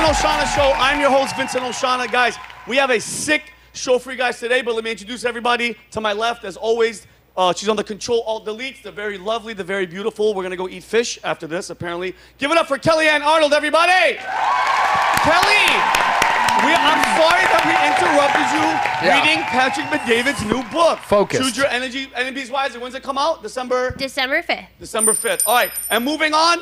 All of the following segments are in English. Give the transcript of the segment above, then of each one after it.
Vincent Oshana Show. I'm your host, Vincent Oshana. Guys, we have a sick show for you guys today, but let me introduce everybody. To my left, as always, she's on the Control-Alt-Deletes, the very lovely, the very beautiful. We're gonna go eat fish after this, apparently. Give it up for Kellyanne Arnold, everybody! Kelly! I'm sorry that we interrupted you reading Patrick Bet-David's new book. Focus. Choose Your Enemies Wisely. When's it come out? December 5th. December 5th. All right, and moving on.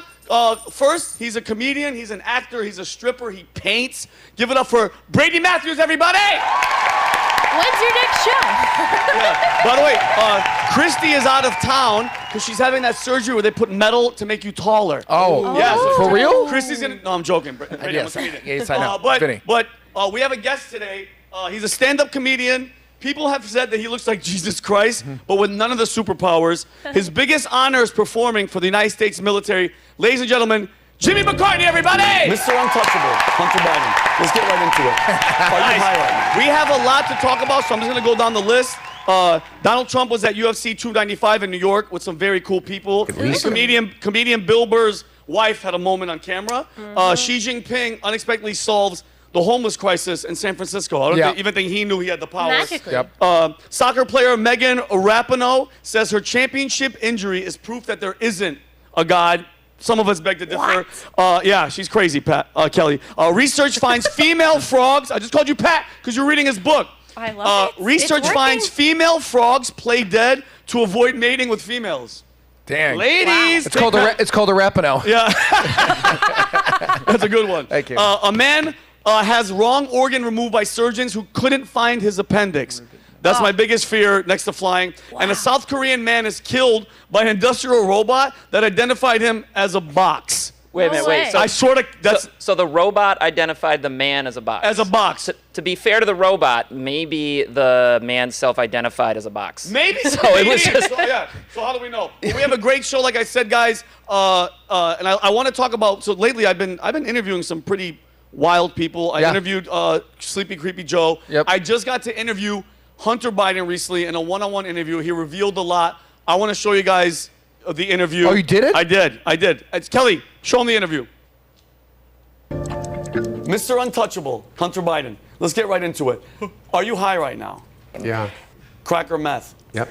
First, he's a comedian, he's an actor, he's a stripper, he paints. Give it up for Brady Matthews, everybody! When's your next show? Yeah. By the way, Christy is out of town because she's having that surgery where they put metal to make you taller. Oh, yeah, for real? Christy's in. No, I'm joking. Brady, Yes, I know. But we have a guest today. He's a stand-up comedian. People have said that he looks like Jesus Christ, but with none of the superpowers. His biggest honor is performing for the United States military. Ladies and gentlemen, Jimmy McCartney, everybody! Mr. Untouchable, Hunter Biden. Let's get right into it. Are you high right now? We have a lot to talk about, so I'm just gonna go down the list. Donald Trump was at UFC 295 in New York with some very cool people. Comedian BIll Burr's wife had a moment on camera. Xi Jinping unexpectedly solves the homeless crisis in San Francisco. I don't even think he knew he had the power. Magically. Soccer player Megan Rapinoe says her championship injury is proof that there isn't a God. Some of us beg to differ. Yeah, she's crazy, Kelly. Research finds female frogs. I just called you Pat because you're reading his book. I love it. Research finds female frogs play dead to avoid mating with females. Dang. Ladies. Wow. It's called a Rapinoe. Yeah. That's a good one. Thank you. A man has wrong organ removed by surgeons who couldn't find his appendix. That's my biggest fear next to flying. Wow. And a South Korean man is killed by an industrial robot that identified him as a box. Wait a minute, wait. So the robot identified the man as a box. As a box. To be fair to the robot, maybe the man self-identified as a box. Maybe. So it was just. So how do we know? Well, we have a great show, like I said, guys. And I want to talk about. So lately, I've been interviewing some pretty wild people. I interviewed Sleepy Creepy Joe. Yep. I just got to interview Hunter Biden recently in a one-on-one interview. He revealed a lot. I want to show you guys the interview. Oh, you did it? I did. It's Kelly, show him the interview. Mr. Untouchable, Hunter Biden. Let's get right into it. Are you high right now? Yeah. Crack or meth? Yep.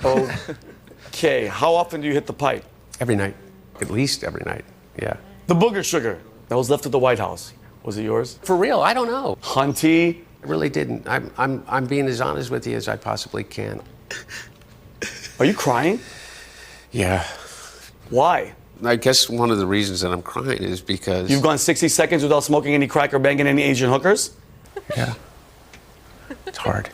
Okay. How often do you hit the pipe? Every night. At least every night. Yeah. The booger sugar that was left at the White House. Was it yours? For real, I don't know. Hunty? I really didn't. I'm being as honest with you as I possibly can. Are you crying? Yeah. Why? I guess one of the reasons that I'm crying is because You've gone 60 seconds without smoking any crack or banging any Asian hookers? Yeah. It's hard.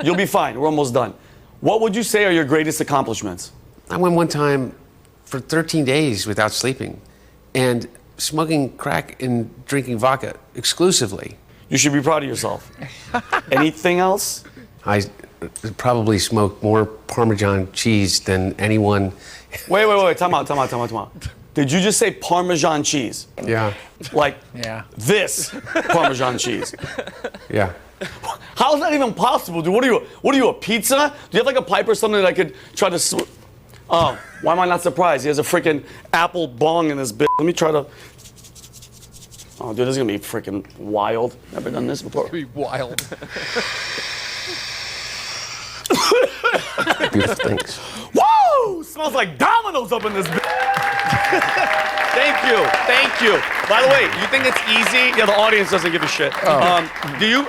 You'll be fine. We're almost done. What would you say are your greatest accomplishments? I went one time for 13 days without sleeping and smoking crack and drinking vodka exclusively. You should be proud of yourself. Anything else? I probably smoked more Parmesan cheese than anyone. Wait. Time out. Did you just say Parmesan cheese? Yeah. Like this Parmesan cheese? Yeah. How is that even possible, dude? What are you, a pizza? Do you have like a pipe or something that I could try to Oh, why am I not surprised? He has a freaking apple bong in his bit. Let me try to... Oh, dude, this is gonna be freaking wild. Never done this before. Be wild. Beautiful things. Woo! Smells like Domino's up in this bit. Thank you. By the way, you think it's easy? Yeah, the audience doesn't give a shit. Do you,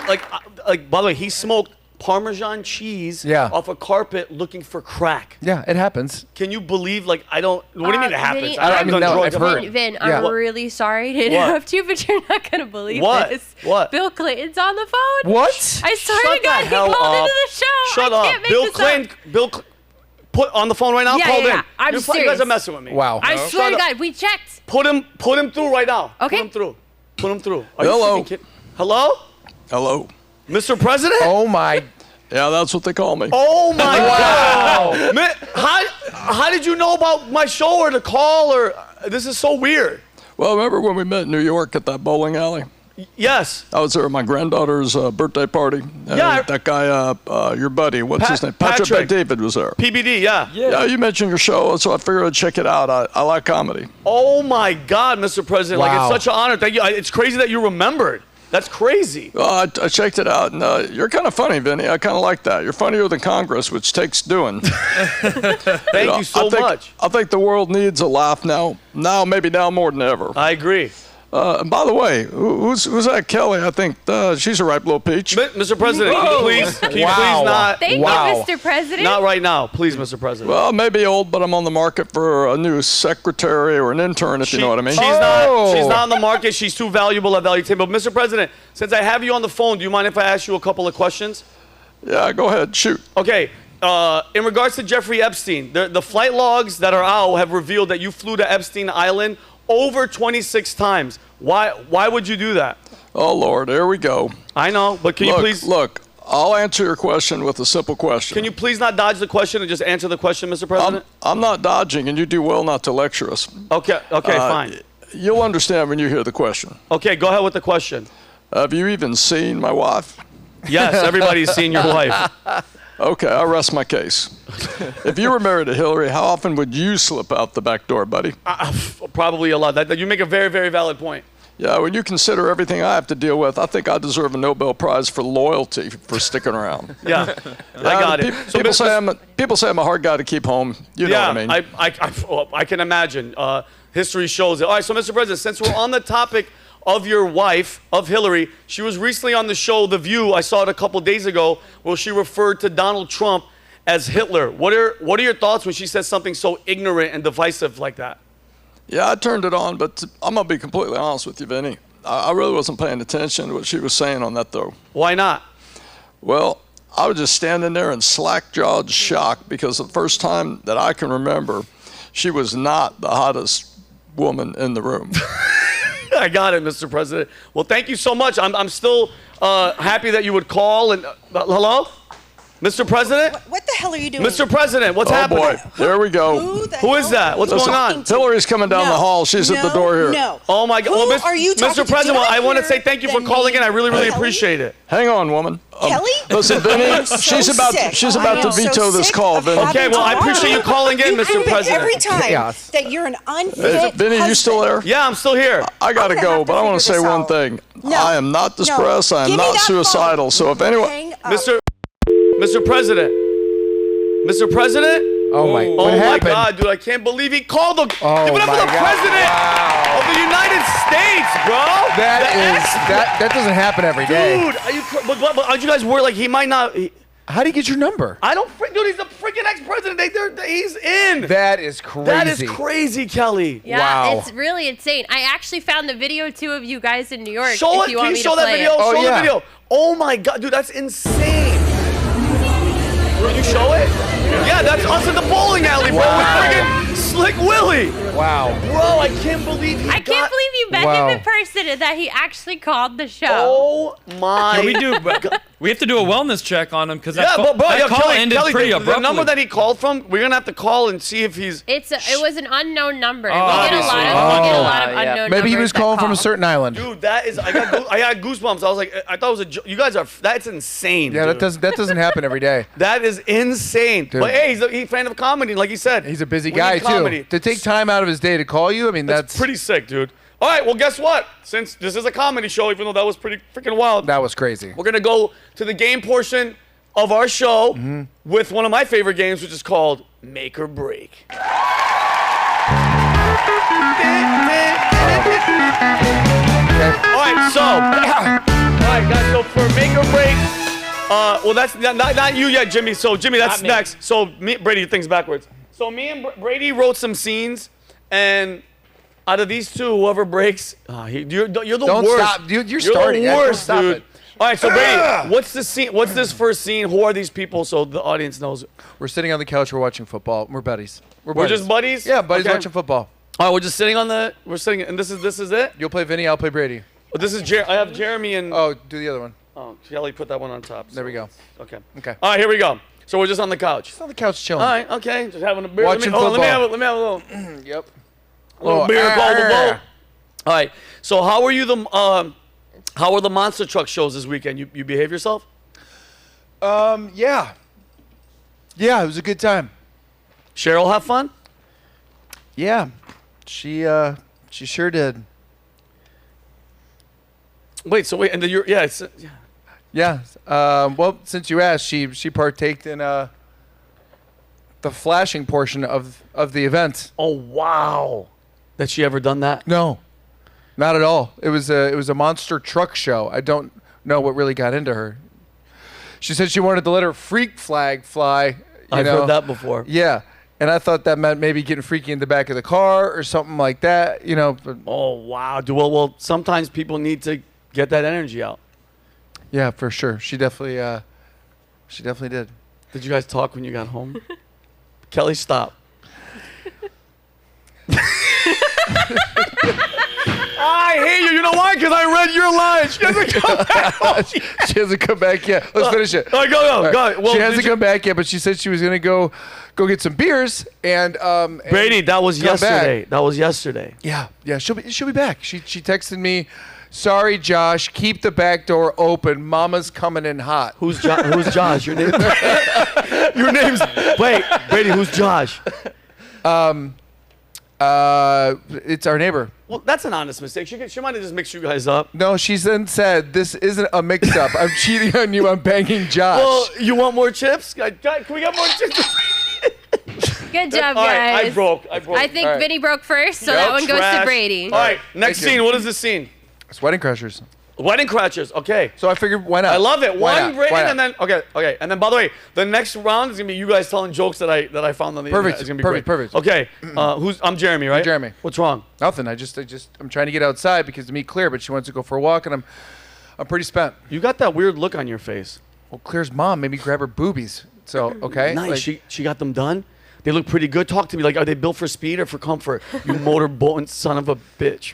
by the way, he smoked Parmesan cheese off a carpet looking for crack. Yeah, it happens. Can you believe, what do you mean it happens? Vinny, I've heard. Vin, I'm really sorry to interrupt you, but you're not going to believe this. What? Bill Clinton's on the phone. What? I swear to God, he called into the show. Shut I up. can't make this up. Put on the phone right now? Yeah, Called yeah. in. I'm You serious. guys are messing with me. Wow. I swear to God, we checked. Put him through right now. Okay. Put him through. Are you Hello. freaking kidding? Hello? Hello. Mr. President? Oh my. Yeah, that's what they call me. Oh my God. Man, how did you know about my show or the call or this is so weird. Well, remember when we met in New York at that bowling alley? Yes. I was there at my granddaughter's birthday party. Yeah. That guy, your buddy, what's his name? Patrick David was there. PBD, yeah. Yeah, you mentioned your show, so I figured I'd check it out. I like comedy. Oh my God, Mr. President! Like, it's such an honor. Thank you. It's crazy that you remembered. That's crazy. I checked it out, and you're kind of funny, Vinny. I kind of like that. You're funnier than Congress, which takes doing. Thank you so much. I think the world needs a laugh now. Maybe now more than ever. I agree. And by the way, who's that Kelly? I think she's a ripe little peach. Mr. President, can you please not? Thank you, Mr. President. Not right now, please, Mr. President. Well, maybe old, but I'm on the market for a new secretary or an intern, if you know what I mean. She's not on the market. She's too valuable at Valuetainment. But Mr. President, since I have you on the phone, do you mind if I ask you a couple of questions? Yeah, go ahead, shoot. Okay. In regards to Jeffrey Epstein, the flight logs that are out have revealed that you flew to Epstein Island over 26 times. Why would you do that? Oh, Lord, here we go. I know, but can you please... Look, I'll answer your question with a simple question. Can you please not dodge the question and just answer the question, Mr. President? I'm not dodging, and you do well not to lecture us. Okay, fine. You'll understand when you hear the question. Okay, go ahead with the question. Have you even seen my wife? Yes, everybody's seen your wife. Okay, I'll rest my case. If you were married to Hillary, how often would you slip out the back door, buddy? Probably a lot. You make a very, very valid point. Yeah, when you consider everything I have to deal with, I think I deserve a Nobel Prize for loyalty for sticking around. Yeah, I got it. People say I'm a hard guy to keep home. You know what I mean? I can imagine. History shows it. All right, so Mr. President, since we're on the topic of your wife, of Hillary, she was recently on the show The View. I saw it a couple days ago where she referred to Donald Trump as Hitler. What are your thoughts when she says something so ignorant and divisive like that? Yeah, I turned it on, but I'm going to be completely honest with you, Vinny. I really wasn't paying attention to what she was saying on that, though. Why not? Well, I was just standing there in slack-jawed shock because the first time that I can remember, she was not the hottest woman in the room. I got it, Mr. President. Well, thank you so much. I'm still happy that you would call. And hello? Mr. President? What the hell are you doing? Mr. President, what's happening? Oh, boy. There we go. Who is that? What's going on? Hillary's coming down the hall. She's at the door here. No. Oh, my God. Who are you talking Mr. President, to? I want to say thank you for calling in. I really, really appreciate it. Hang on, woman. Kelly? Listen, Vinny, she's about to veto this call, Vinny. Okay, well, I appreciate you calling in, Mr. President. Every time that you're an unfit Vinny, you still there? Yeah, I'm still here. I got to go, but I want to say one thing. I am not distressed. I am not suicidal. So if anyone... Mr. President. Mr. President? Oh my! Oh my God, dude! I can't believe he called the. Give it up for the President of the United States, bro. That doesn't happen every day. Dude, but aren't you guys worried? Like he might not. How do you get your number? I don't. Dude, he's the freaking ex-president. He's in. That is crazy. That is crazy, Kelly. Yeah, wow. It's really insane. I actually found the video too of you guys in New York. Show it. Can you show that video? Show the video. Oh my God, dude, that's insane. Can you show it? Yeah, that's us in the bowling alley, bro. With friggin' Slick Willie. Wow. Bro, I can't believe he I can't believe you met him in person and that he actually called the show. Oh my. We have to do a wellness check on him because that call ended pretty abruptly. The number that he called from, we're gonna have to call and see if he's. It was an unknown number. We get a lot of unknown numbers. Maybe he was calling from a certain island. Dude, that is. I got goosebumps. I was like, I thought it was a joke. You guys are. That's insane. Yeah, dude. that doesn't happen every day. That is insane. Dude. But hey, he's a fan of comedy, like he said. He's a busy guy too. To take time out of his day to call you, I mean, that's pretty sick, dude. All right, well, guess what? Since this is a comedy show, even though that was pretty freaking wild. That was crazy. We're going to go to the game portion of our show with one of my favorite games, which is called Make or Break. All right, guys, so for Make or Break, well, that's not you yet, Jimmy. So, Jimmy, that's next. So, Brady, things backwards. So, me and Brady wrote some scenes, and out of these two, whoever breaks, you're the worst. Don't stop, dude. You're starting. The worst, Stop dude. it. All right, so Brady, what's the scene? What's this first scene? Who are these people so the audience knows? We're sitting on the couch. We're watching football. We're buddies. We're just buddies? Yeah, buddies Okay. watching football. All right, we're just sitting on we're sitting, and this is it? You'll play Vinny. I'll play Brady. Well, this is I have Jeremy and. Oh, do the other one. Oh, Kelly put that one on top. There we go. Okay. Okay. All right, here we go. So we're just on the couch. Just on the couch chilling. All right, okay. Just having a beer. Watching let me have football. a little. Yep. A little beer called the boat. All right. So how are you How were the monster truck shows this weekend? You behave yourself? Yeah. Yeah, it was a good time. Cheryl have fun? Yeah. She sure did. Wait, and then you're yeah. Yeah. Well, since you asked, she partaked in the flashing portion of the event. Oh wow. That she ever done that? No. Not at all. It was a monster truck show. I don't know what really got into her. She said she wanted to let her freak flag fly. I've heard that before. Yeah. And I thought that meant maybe getting freaky in the back of the car or something like that, But oh wow. Well, sometimes people need to get that energy out. yeah, for sure. She definitely did. Did you guys talk when you got home? Kelly, stop. I hate you. You know why? Because I read your line. She hasn't come back. She hasn't come back yet. Let's finish it. All right, go. Well, she hasn't come back yet, but she said she was gonna go get some beers and Brady, that was yesterday. back. That was yesterday. Yeah. She'll be back. She texted me, "Sorry, Josh, keep the back door open. Mama's coming in hot." Who's Josh? Your name? Your name's Brady. Who's Josh? It's our neighbor. Well, that's an honest mistake. She might have just mixed you guys up. No, she then said, "This isn't a mix-up. I'm cheating on you. I'm banging Josh." Well, you want more chips? Can we get more chips? Good job, All right, guys. I broke. I think All right. Vinny broke first, so that one goes Trash. to Brady. All right, next Thank you. scene. What is this scene? It's Wedding Crashers. Wedding Crashers. Okay. So I figured, why not? I love it. Why One not? Why written not? and then okay. And then by the way, the next round is gonna be you guys telling jokes that I found on the internet. It's gonna be Perfect. great. Okay. I'm Jeremy, right? Jeremy. What's wrong? Nothing. I'm trying to get outside because to meet Claire, but she wants to go for a walk, and I'm pretty spent. You got that weird look on your face. Well, Claire's mom made me grab her boobies. So okay. Nice. Like, She got them done. They look pretty good. Talk to me. Like, are they built for speed or for comfort? You motorboating son of a bitch.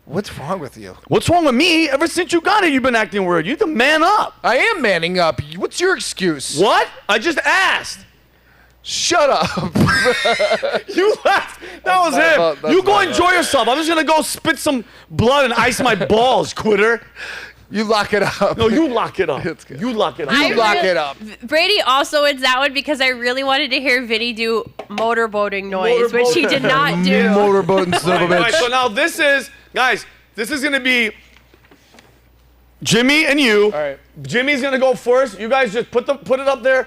what's wrong with you? What's wrong with me? Ever since you got it, you've been acting weird. You need to man up. I am manning up. What's your excuse? What? I just asked. Shut up. You left. That was him. that's You go not enjoy yourself. I'm just gonna go spit some blood and ice my balls, quitter. You lock it up. No, you lock it up. It's good. You lock it up. I lock it up. Brady also wins that one because I really wanted to hear Vinny do motorboating noise, which he did not do. Motorboating son of a All right, bitch. so now this is, guys, this is gonna be Jimmy and you. All right. Jimmy's gonna go first. You guys just put it up there,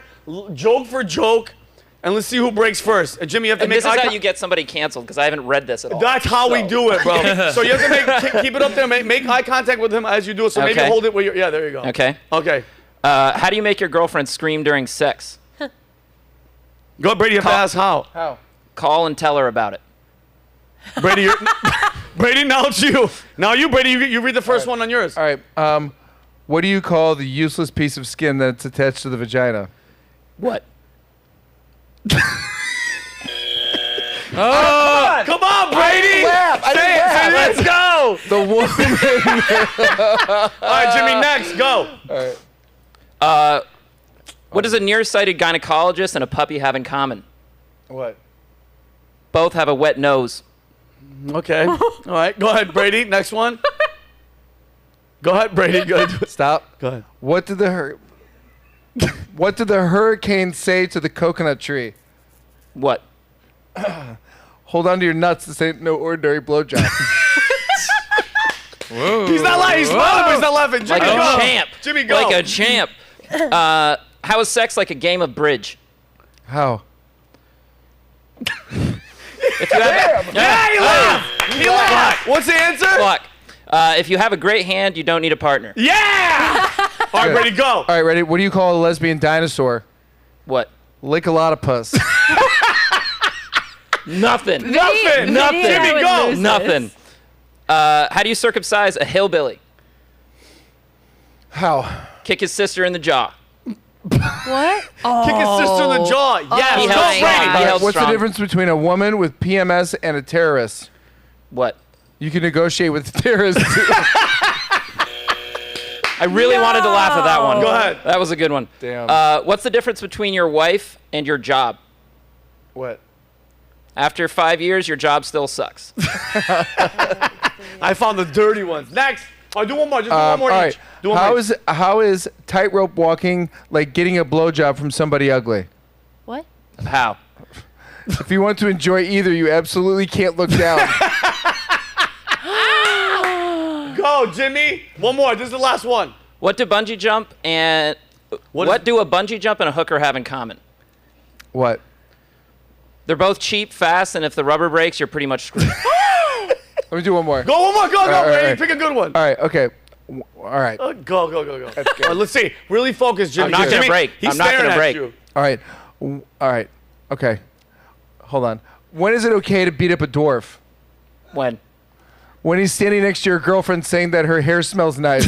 joke for joke, and let's see who breaks first. And Jimmy, you have to And make this is eye how you get somebody canceled because I haven't read this at all. That's how we So- do it, bro. So you have to keep it up there, make eye contact with him as you do it. So maybe Okay. hold it with your, yeah, there you go. Okay. Okay. How do you make your girlfriend scream during sex? Go, Brady, you have to ask how. How? Call and tell her about it. Brady, Brady, now it's you. Now you, Brady, you read the first one on yours. All right. What do you call the useless piece of skin that's attached to the vagina? What? Come on, Brady. Say it. Let's go. The woman. All right, Jimmy, next. Go. What does a nearsighted gynecologist and a puppy have in common? What? Both have a wet nose. Okay. All right, go ahead, Brady. Next one. Go ahead, Brady. Go ahead. Stop. Go ahead. What did the hurricane say to the coconut tree? What? Hold on to your nuts. This ain't no ordinary blowjob. He's not laughing. He's smiling, but he's not laughing. Jimmy, Like go. a champ. Jimmy, go. Like a champ. How is sex like a game of bridge? How? If you have, Yeah, he laughed. He laughed. What's the answer? Fuck. If you have a great hand, you don't need a partner. Yeah. All right, Brady, go. All right, ready? What do you call a lesbian dinosaur? What? Lick a lot of puss. Nothing. Nothing. Nothing. Jimmy, go. Nothing. How do you circumcise a hillbilly? How? Kick his sister in the jaw. What? Kick his sister in the jaw. Yes. He Go, held Brady. strong. He held What's strong. the difference between a woman with PMS and a terrorist? What? You can negotiate with terrorists. I really wanted to laugh at that one. Go ahead. That was a good one. Damn. What's the difference between your wife and your job? What? After 5 years, your job still sucks. I found the dirty ones. Next. All right, do one more. Just do one more all each. right. Do one more. How is tightrope walking like getting a blowjob from somebody ugly? What? How? If you want to enjoy either, you absolutely can't look down. Go, Jimmy. One more. This is the last one. What do bungee jump and what do a bungee jump and a hooker have in common? What? They're both cheap, fast, and if the rubber breaks, you're pretty much screwed. Let me do one more. Go, one more. Go, All Brady. right. Pick a good one. All right. Okay. All right. Go. Let's see. Really focus, Jimmy. I'm not gonna Jimmy, break. He's I'm not staring gonna at break. you. All right. All right. Okay. Hold on. When is it okay to beat up a dwarf? When? When he's standing next to your girlfriend saying that her hair smells nice.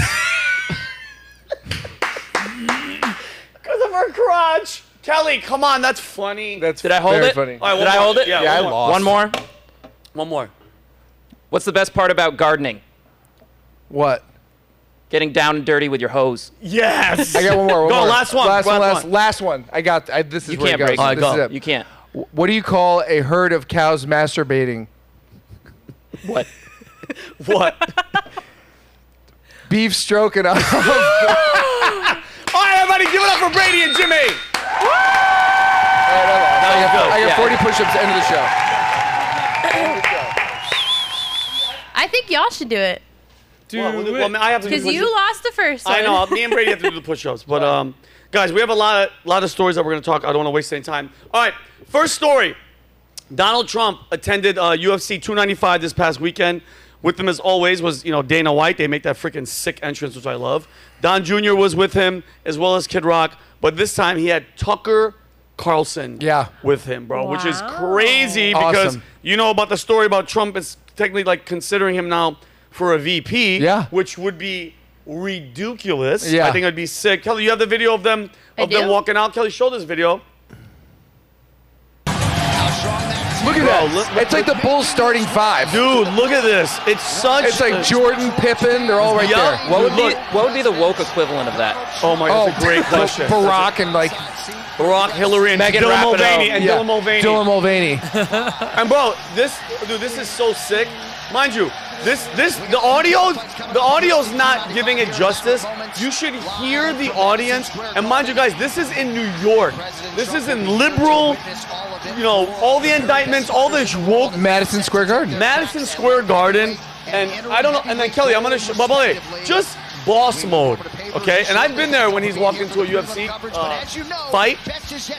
Because of her crotch. Kelly, come on. That's funny. That's Did I hold very it? funny. All right, Did I hold it? Yeah, Yeah, I one more. lost. One more. One more. What's the best part about gardening? What? Getting down and dirty with your hose. Yes. I got one more. Go, more. last one. Last one. I got. This is You where can't it goes. break it. This is it. You can't. What do you call a herd of cows masturbating? What? What? Beef stroking off. All right, everybody, give it up for Brady and Jimmy. I got 40 push-ups end of the show. I think y'all should do it. I have to do Because you push-ups. lost the first one. I know. Me and Brady have to do the push-ups. But, guys, we have a lot of stories that we're going to talk. I don't want to waste any time. All right, first story. Donald Trump attended UFC 295 this past weekend. With him, as always, was Dana White. They make that freaking sick entrance, which I love. Don Jr. was with him, as well as Kid Rock. But this time, he had Tucker Carlson with him, bro, which is crazy because Awesome. you know about the story about Trump is technically like considering him now for a VP, which would be ridiculous. Yeah. I think it'd be sick. Kelly, you have the video of them walking out. Kelly, show this video. Look at that. It's like the Bulls starting five. Dude, look at this. It's like Jordan, Pippen. They're all right there. What would be the woke equivalent of that? Oh my God, that's a great question. Barack and like Barack, Hillary, and Megan Dylan Rapinoe. Mulvaney. And Dylan Mulvaney. Dylan Mulvaney. And bro, this is so sick. Mind you, the audio's not giving it justice. You should hear the audience. And mind you guys, this is in New York. This is in liberal, all the indictments, all this woke. Madison Square Garden. Madison Square Garden. And I don't know, and then Kelly, I'm gonna by the way, just boss mode, okay? And I've been there when he's walked into a UFC fight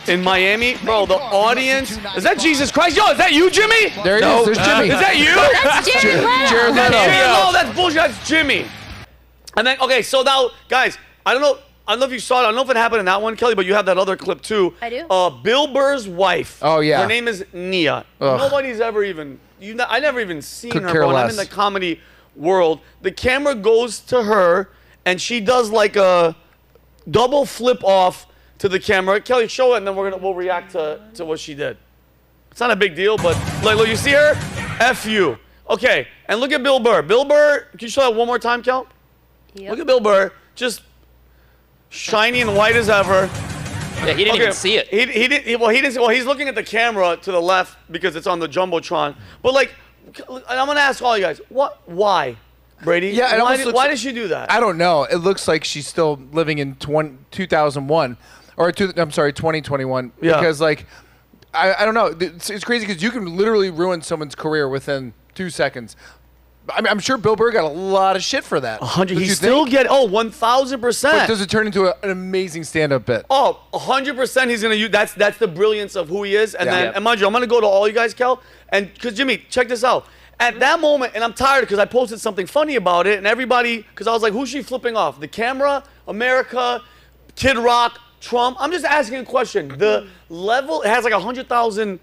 in Miami. Bro, the audience, is that Jesus Christ? Yo, is that you, Jimmy? There he is, there's Jimmy. Is that you? That's Jared Leto. Jared Leto. No, that's bullshit, that's Jimmy. And then, okay, so now, guys, I don't know if you saw it, I don't know if it happened in that one, Kelly, but you have that other clip too. I do. Bill Burr's wife. Oh, yeah. Her name is Nia. Ugh. Nobody's ever even, I never even seen Could her, care bro. And I'm less. in the comedy world. The camera goes to her, and she does like a double flip off to the camera. Kelly, show it, and then we'll react to what she did. It's not a big deal, but look, you see her? F you. Okay, and look at Bill Burr. Bill Burr, can you show that one more time, Kel? Yep. Look at Bill Burr, just shiny and white as ever. Yeah, he didn't even see it. He didn't. Well, he's looking at the camera to the left because it's on the jumbotron. But like, I'm gonna ask all you guys, why, Brady? Yeah, why did she do that? I don't know. It looks like she's still living in 2001 or 2021. Yeah. Because like, I don't know. It's crazy because you can literally ruin someone's career within 2 seconds. I'm sure Bill Burr got a lot of shit for that. 100. He still get 1,000%. But does it turn into an amazing stand-up bit? 100%. He's gonna use. That's the brilliance of who he is. And then, and mind you, I'm gonna go to all you guys, Kel, and because Jimmy, check this out. At that moment, and I'm tired because I posted something funny about it, and everybody, because I was like, who's she flipping off? The camera, America, Kid Rock, Trump. I'm just asking a question. The level, it has like 100,000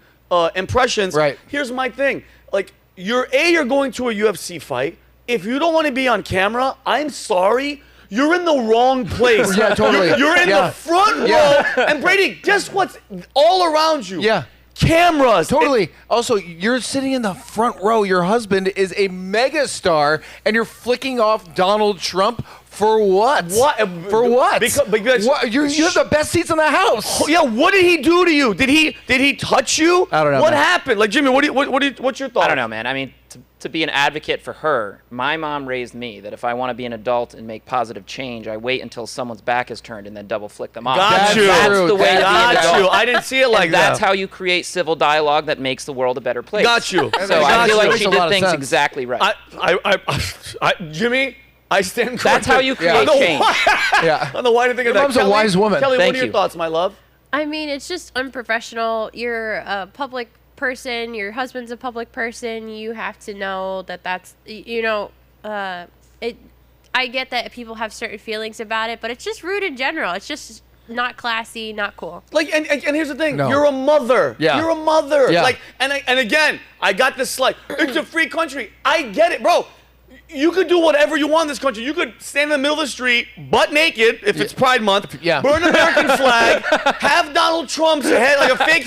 impressions. Right. Here's my thing. Like, you're going to a UFC fight. If you don't want to be on camera, I'm sorry. You're in the wrong place. Yeah, totally. You're in the front row. And Brady, guess what's all around you? Yeah. Cameras. Totally. Also, you're sitting in the front row. Your husband is a mega star, and you're flicking off Donald Trump For what? What? For what? Because you have the best seats in the house. Yeah, what did he do to you? Did he touch you? I don't know. What man. happened? Like, Jimmy, what's your thought? I don't know, man. I mean, to be an advocate for her, my mom raised me that if I want to be an adult and make positive change, I wait until someone's back is turned and then double flick them off. Got you. That's the way to be an Got adult. you. I didn't see it like and that. That's how you create civil dialogue that makes the world a better place. Got you. So I feel like Makes she a lot did of things sense. exactly right. Jimmy, I stand corrected. That's how you create change. Yeah. I don't know why I didn't think of that. Mom's a wise woman. Kelly, Thank what are your you. thoughts, my love? I mean, it's just unprofessional. You're a public person. Your husband's a public person. You have to know that that's, I get that people have certain feelings about it, but it's just rude in general. It's just not classy, not cool. Like, and here's the thing. No. You're a mother. Yeah. You're a mother. Yeah. Like, and again, I got this like, it's a free country. I get it, bro. You could do whatever you want in this country. You could stand in the middle of the street, butt naked, if it's Pride Month, burn an American flag, have Donald Trump's head like a fake.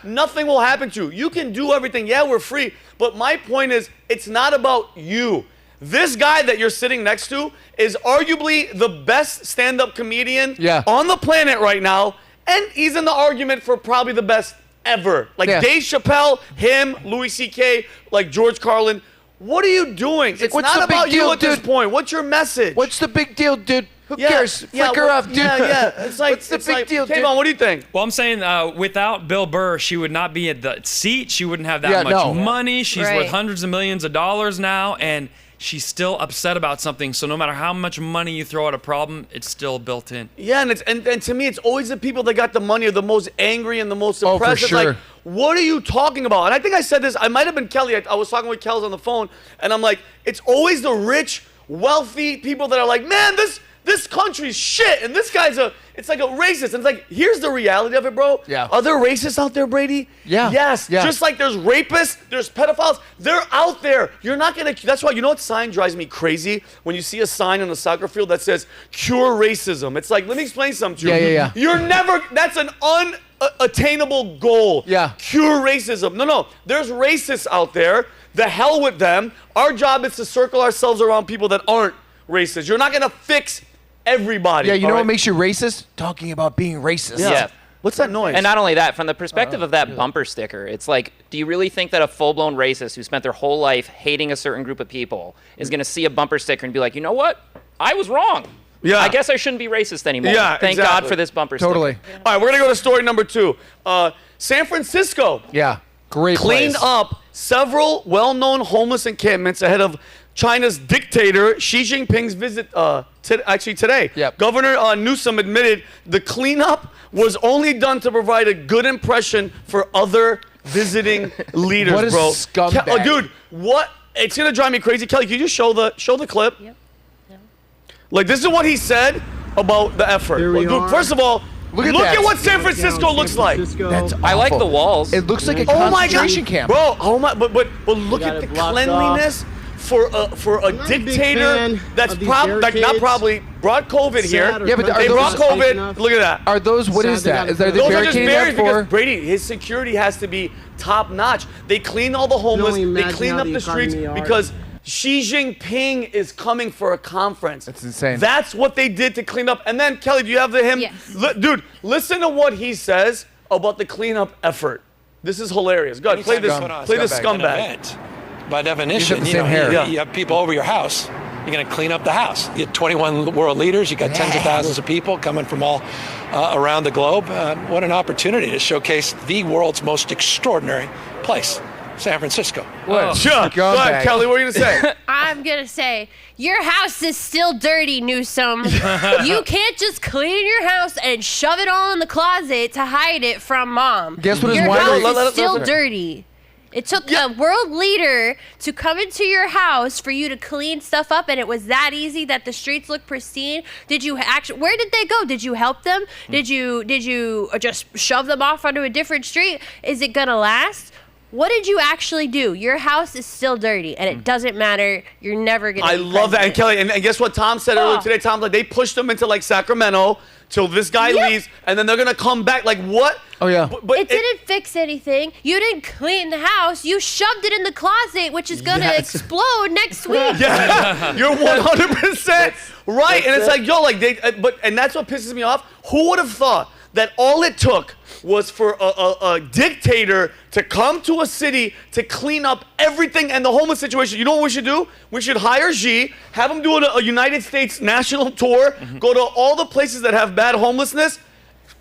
Nothing will happen to you. You can do everything. Yeah, we're free. But my point is, it's not about you. This guy that you're sitting next to is arguably the best stand-up comedian on the planet right now, and he's in the argument for probably the best ever. Like Dave Chappelle, him, Louis C.K., like George Carlin. What are you doing? It's not about you at this point. What's your message? What's the big deal, dude? Who cares? Flick her off, dude. Yeah. It's like, what's the big deal, dude? KVON, what do you think? Well, I'm saying without Bill Burr, she would not be at the seat. She wouldn't have that much money. She's worth hundreds of millions of dollars now, and she's still upset about something. So no matter how much money you throw at a problem, it's still built in. Yeah, and to me, it's always the people that got the money are the most angry and the most Oh, oppressed. for sure. It's like, what are you talking about? And I think I said this. I might have been Kelly. I was talking with Kells on the phone, and I'm like, it's always the rich, wealthy people that are like, man, this country's shit, and this guy's it's like a racist. And it's like, here's the reality of it, bro. Yeah. Are there racists out there, Brady? Yeah. Yes. Yeah. Just like there's rapists, there's pedophiles. They're out there. You're not gonna. That's why, you know what sign drives me crazy? When you see a sign on a soccer field that says "Cure Racism." It's like, let me explain something to you. Yeah. You're never. That's an unattainable goal. Yeah. Cure racism. No. There's racists out there. The hell with them. Our job is to circle ourselves around people that aren't racist. You're not gonna fix everybody. Yeah, you know all what right? makes you racist? Talking about being racist. Yeah. What's that noise? And not only that, from the perspective of that bumper sticker, it's like, do you really think that a full-blown racist who spent their whole life hating a certain group of people is going to see a bumper sticker and be like, you know what? I was wrong. Yeah. I guess I shouldn't be racist anymore. Yeah, Thank exactly. God for this bumper Totally. sticker. All right, we're gonna go to story number 2. San Francisco Yeah. Great cleaned place. up several well-known homeless encampments ahead of China's dictator Xi Jinping's visit today. Yep. Governor Newsom admitted the cleanup was only done to provide a good impression for other visiting leaders, What a bro. scumbag. Dude, what? It's gonna drive me crazy. Kelly, can you just show the clip? Yep. Like, this is what he said about the effort. Here we are. First of all, Look at that. what San Francisco looks like. That's I like awful. the walls. It looks like a Oh my concentration God, camp. bro! Oh my! But look got at the it blocked cleanliness for a not a big dictator fan that's of these not barricades. probably brought COVID here. Sad or Yeah, but are They those- brought safe COVID. enough. Look at that. Are those, what Sad is they that? got Is there the Those are just barricading barriers that because for? Brady, his security has to be top notch. They clean all the homeless. only They imagine clean how up the the streets economy are. because Xi Jinping is coming for a conference. That's insane. That's what they did to clean up. And then, Kelly, do you have him? Yes. Dude, listen to what he says about the cleanup effort. This is hilarious. Go ahead, play this. Play this scumbag. By definition, the same hair. you have people over your house. You're going to clean up the house. You have 21 world leaders. You got tens of thousands of people coming from all around the globe. What an opportunity to showcase the world's most extraordinary place, San Francisco. Sure. Go ahead, Kelly. What are you gonna say? I'm gonna say your house is still dirty, Newsom. You can't just clean your house and shove it all in the closet to hide it from mom. Guess what his Your winery- house is still dirty. It took a world leader to come into your house for you to clean stuff up, and it was that easy that the streets look pristine. Did you actually? Where did they go? Did you help them? Did you just shove them off onto a different street? Is it gonna last? what did you actually do? Your house is still dirty, and it doesn't matter. You're never gonna. I love that. And Kelly, and guess what Tom said earlier today? Tom's like, they pushed him into like Sacramento till this guy leaves, and then they're gonna come back. Like what? Oh yeah. But it didn't fix anything. You didn't clean the house. You shoved it in the closet, which is gonna explode next week. Yeah, you're 100% right. And it's like, yo, like and that's what pisses me off. Who would have thought that all it took was for a dictator to come to a city to clean up everything and the homeless situation? You know what we should do? We should hire Xi, have him do a United States national tour, go to all the places that have bad homelessness.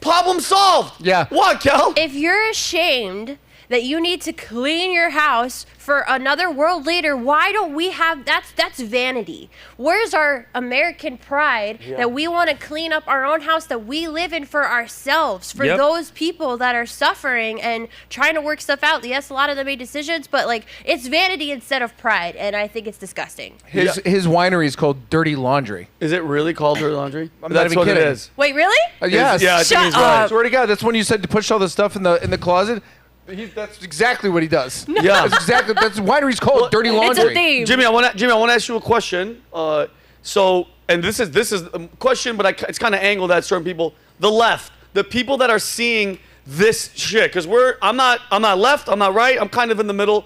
Problem solved. Yeah. What, Kel? If you're ashamed that you need to clean your house for another world leader, why don't we have that's vanity. Where's our American pride that we want to clean up our own house that we live in for ourselves, for those people that are suffering and trying to work stuff out? Yes, a lot of them made decisions, but like it's vanity instead of pride, and I think it's disgusting. His winery is called Dirty Laundry. Is it really called Dirty Laundry? I'm That's not what even it kidding. is. Wait, really? Yes. Yeah, I think Shut he's right. up. Swear to God, that's when you said to push all the stuff in the closet. That's exactly what he does. Yeah. That's the winery's called Dirty Laundry. It's a theme. Jimmy, I want to ask you a question. And this is a question, but it's kind of angled at certain people. The left, the people that are seeing this shit, because I'm not left, I'm not right, I'm kind of in the middle.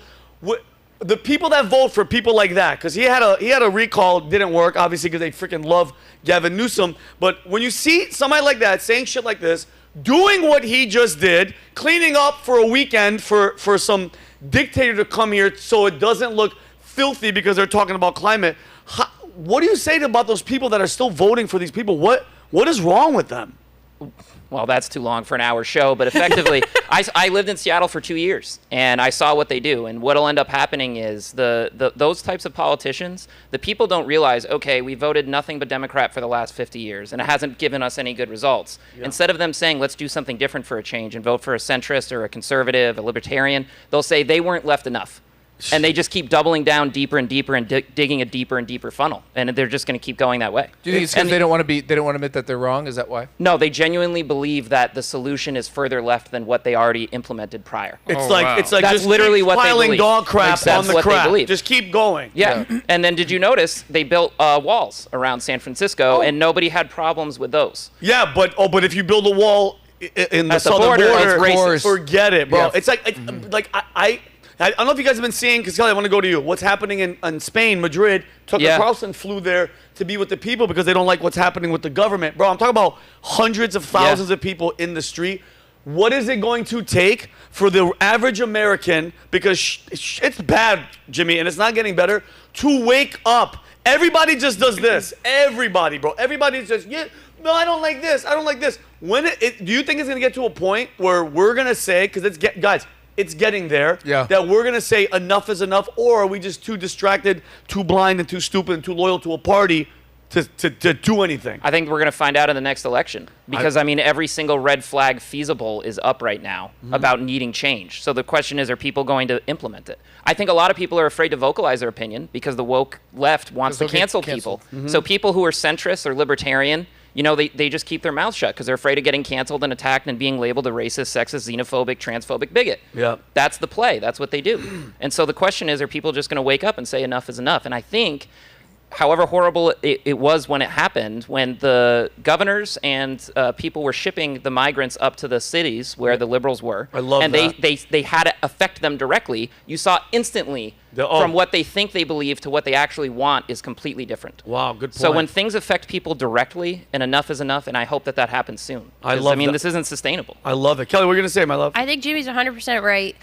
The people that vote for people like that, because he had a recall, didn't work, obviously, because they freaking love Gavin Newsom. But when you see somebody like that saying shit like this, doing what he just did, cleaning up for a weekend for some dictator to come here so it doesn't look filthy because they're talking about climate. What do you say about those people that are still voting for these people? What is wrong with them? Well, that's too long for an hour show, but effectively, I lived in Seattle for 2 years, and I saw what they do. And what'll end up happening is those types of politicians, the people don't realize, okay, we voted nothing but Democrat for the last 50 years, and it hasn't given us any good results. Yeah. Instead of them saying, let's do something different for a change and vote for a centrist or a conservative, a libertarian, they'll say they weren't left enough. And they just keep doubling down deeper and deeper and digging a deeper and deeper funnel, and they're just going to keep going that way. Do you think it's because they don't want to admit that they're wrong? Is that why? No, they genuinely believe that the solution is further left than what they already implemented prior. It's like that's just literally what they piling believe. dog crap on the crap. Just keep going. Yeah. And then did you notice they built walls around San Francisco, and nobody had problems with those? Yeah, but if you build a wall in the southern border, forget it, bro. Yeah. It's like I don't know if you guys have been seeing, because Kelly, I want to go to you. What's happening in Spain, Madrid? Tucker Carlson flew there to be with the people because they don't like what's happening with the government. Bro, I'm talking about hundreds of thousands of people in the street. What is it going to take for the average American, because it's bad, Jimmy, and it's not getting better, to wake up? Everybody just does this. Everybody, bro. Everybody just, no, I don't like this. I don't like this. Do you think it's going to get to a point where we're going to say, because guys, it's getting there, that we're going to say enough is enough, or are we just too distracted, too blind, and too stupid, and too loyal to a party to do anything? I think we're going to find out in the next election. Because, every single red flag feasible is up right now about needing change. So the question is, are people going to implement it? I think a lot of people are afraid to vocalize their opinion because the woke left wants to cancel people. So people who are centrist or libertarian, they just keep their mouths shut because they're afraid of getting canceled and attacked and being labeled a racist, sexist, xenophobic, transphobic bigot. Yeah. That's the play. That's what they do. And so the question is, are people just going to wake up and say enough is enough? And I think, however horrible it was when it happened, when the governors and people were shipping the migrants up to the cities where the liberals were, and they had it affect them directly, you saw instantly from what they think they believe to what they actually want is completely different. Wow, good point. So when things affect people directly, and enough is enough, and I hope that happens soon. This isn't sustainable. I love it. Kelly, what are you going to say, my love? I think Jimmy's 100% right.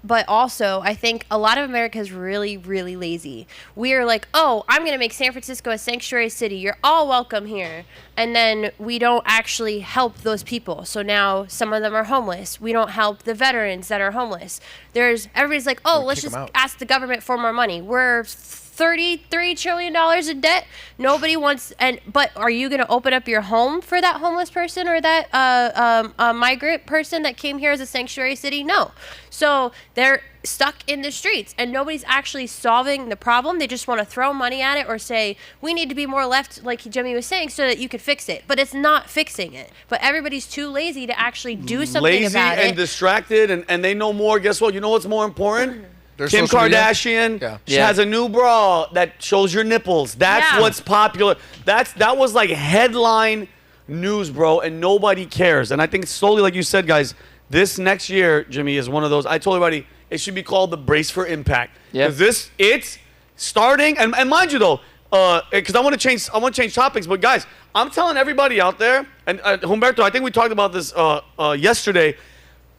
But also, I think a lot of America is really, really lazy. We are like, oh, I'm going to make San Francisco a sanctuary city. You're all welcome here. And then we don't actually help those people. So now some of them are homeless. We don't help the veterans that are homeless. Everybody's like, oh, let's just ask the government for more money. We're $33 trillion in debt. Nobody wants, but are you going to open up your home for that homeless person or that migrant person that came here as a sanctuary city? No. So they're stuck in the streets, and nobody's actually solving the problem. They just want to throw money at it or say, we need to be more left, like Jimmy was saying, so that you could fix it. But it's not fixing it. But everybody's too lazy to actually do something about it. Lazy and distracted, and they know more. Guess what? You know what's more important? Their Kim social media? Kardashian, she has a new bra that shows your nipples. That's what's popular. That was like headline news, bro, and nobody cares. And I think slowly, like you said, guys, this next year, Jimmy, is one of those. I told everybody it should be called the Brace for Impact. Yeah. Because it's starting, and mind you though, because I want to change topics, but guys, I'm telling everybody out there, and Humberto, I think we talked about this yesterday,